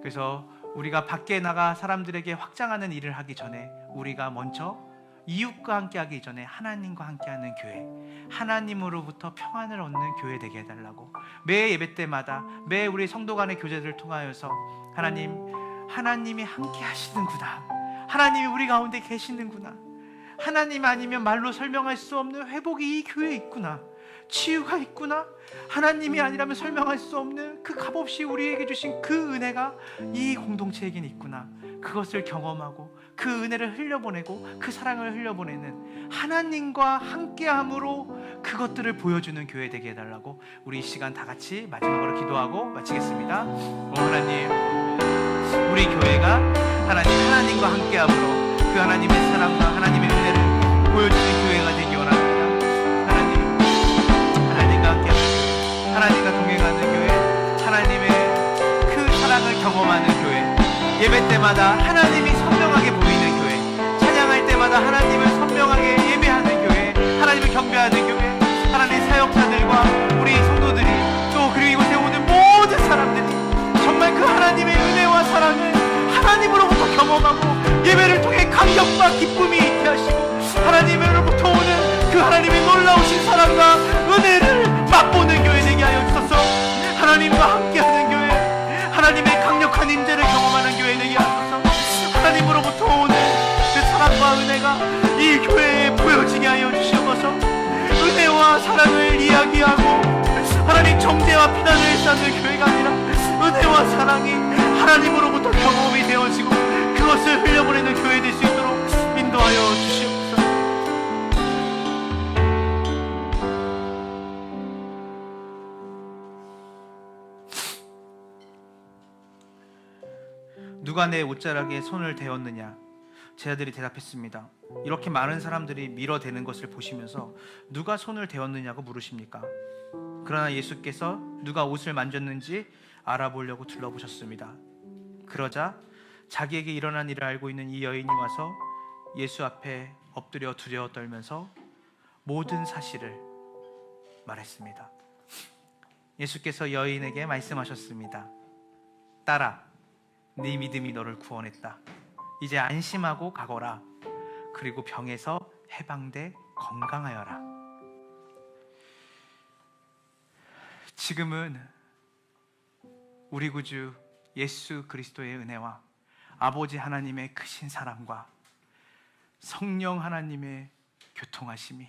그래서 우리가 밖에 나가 사람들에게 확장하는 일을 하기 전에 우리가 먼저 이웃과 함께하기 전에 하나님과 함께하는 교회, 하나님으로부터 평안을 얻는 교회 되게 해달라고, 매 예배 때마다 매 우리 성도 간의 교제들을 통하여서 하나님이 함께 하시는구나, 하나님이 우리 가운데 계시는구나, 하나님 아니면 말로 설명할 수 없는 회복이 이 교회에 있구나, 치유가 있구나, 하나님이 아니라면 설명할 수 없는 그 값없이 우리에게 주신 그 은혜가 이 공동체에겐 있구나, 그것을 경험하고 그 은혜를 흘려보내고 그 사랑을 흘려보내는 하나님과 함께함으로 그것들을 보여주는 교회 되게 해달라고, 우리 이 시간 다 같이 마지막으로 기도하고 마치겠습니다. 하나님, 우리 교회가 하나님과 함께함으로 그 하나님의 사랑과 하나님의 은혜를 보여주는 교회가 되기 원합니다. 하나님과 함께하는 교회, 하나님과 동행하는 교회, 하나님의 그 사랑을 경험하는 교회, 예배 때마다 하나님이 선명하게 보이는 교회, 찬양할 때마다 하나님을 선명하게 예배하는 교회, 하나님을 경배하는 교회, 하나님 사역자들과 우리 성도들이 또 그리고 이곳에 오는 모든 사람들이 정말 그 하나님의 은혜와 사랑을 하나님으로부터 경험하고 예배를 통해 감격과 기쁨이 있게 하시고 하나님으로부터 오는 그 하나님의 놀라우신 사랑과 은혜를 맛보는 교회 되게 하여 주소서. 하나님과 함께하는 교회, 하나님의 강력한 임재를 경험하는 교회 되게 하소서. 하나님으로부터 오는 그 사랑과 은혜가 이 교회에 보여지게 하여 주시옵소서. 은혜와 사랑을 이야기하고 하나님 정죄와 비난을 쌓는 교회가 아니라 은혜와 사랑이 하나님으로부터 경험이 되어지고 그것을 흘려보내는 교회 될 수 있도록 인도하여 주시옵소서. 누가 내 옷자락에 손을 대었느냐? 제 아들이 대답했습니다. 이렇게 많은 사람들이 밀어대는 것을 보시면서 누가 손을 대었느냐고 물으십니까? 그러나 예수께서 누가 옷을 만졌는지 알아보려고 둘러보셨습니다. 그러자 자기에게 일어난 일을 알고 있는 이 여인이 와서 예수 앞에 엎드려 두려워 떨면서 모든 사실을 말했습니다. 예수께서 여인에게 말씀하셨습니다. 딸아, 네 믿음이 너를 구원했다. 이제 안심하고 가거라. 그리고 병에서 해방돼 건강하여라. 지금은 우리 구주 예수 그리스도의 은혜와 아버지 하나님의 크신 사랑과 성령 하나님의 교통하심이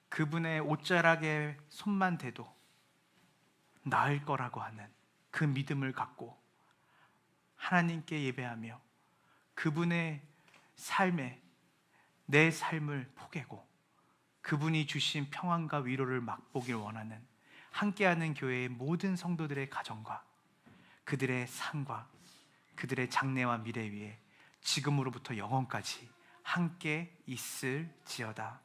그분의 옷자락에 손만 대도 나을 거라고 하는 그 믿음을 갖고 하나님께 예배하며 그분의 삶에 내 삶을 포개고 그분이 주신 평안과 위로를 맛보길 원하는 함께하는 교회의 모든 성도들의 가정과 그들의 삶과 그들의 장래와 미래 위에 지금으로부터 영원까지 함께 있을지어다.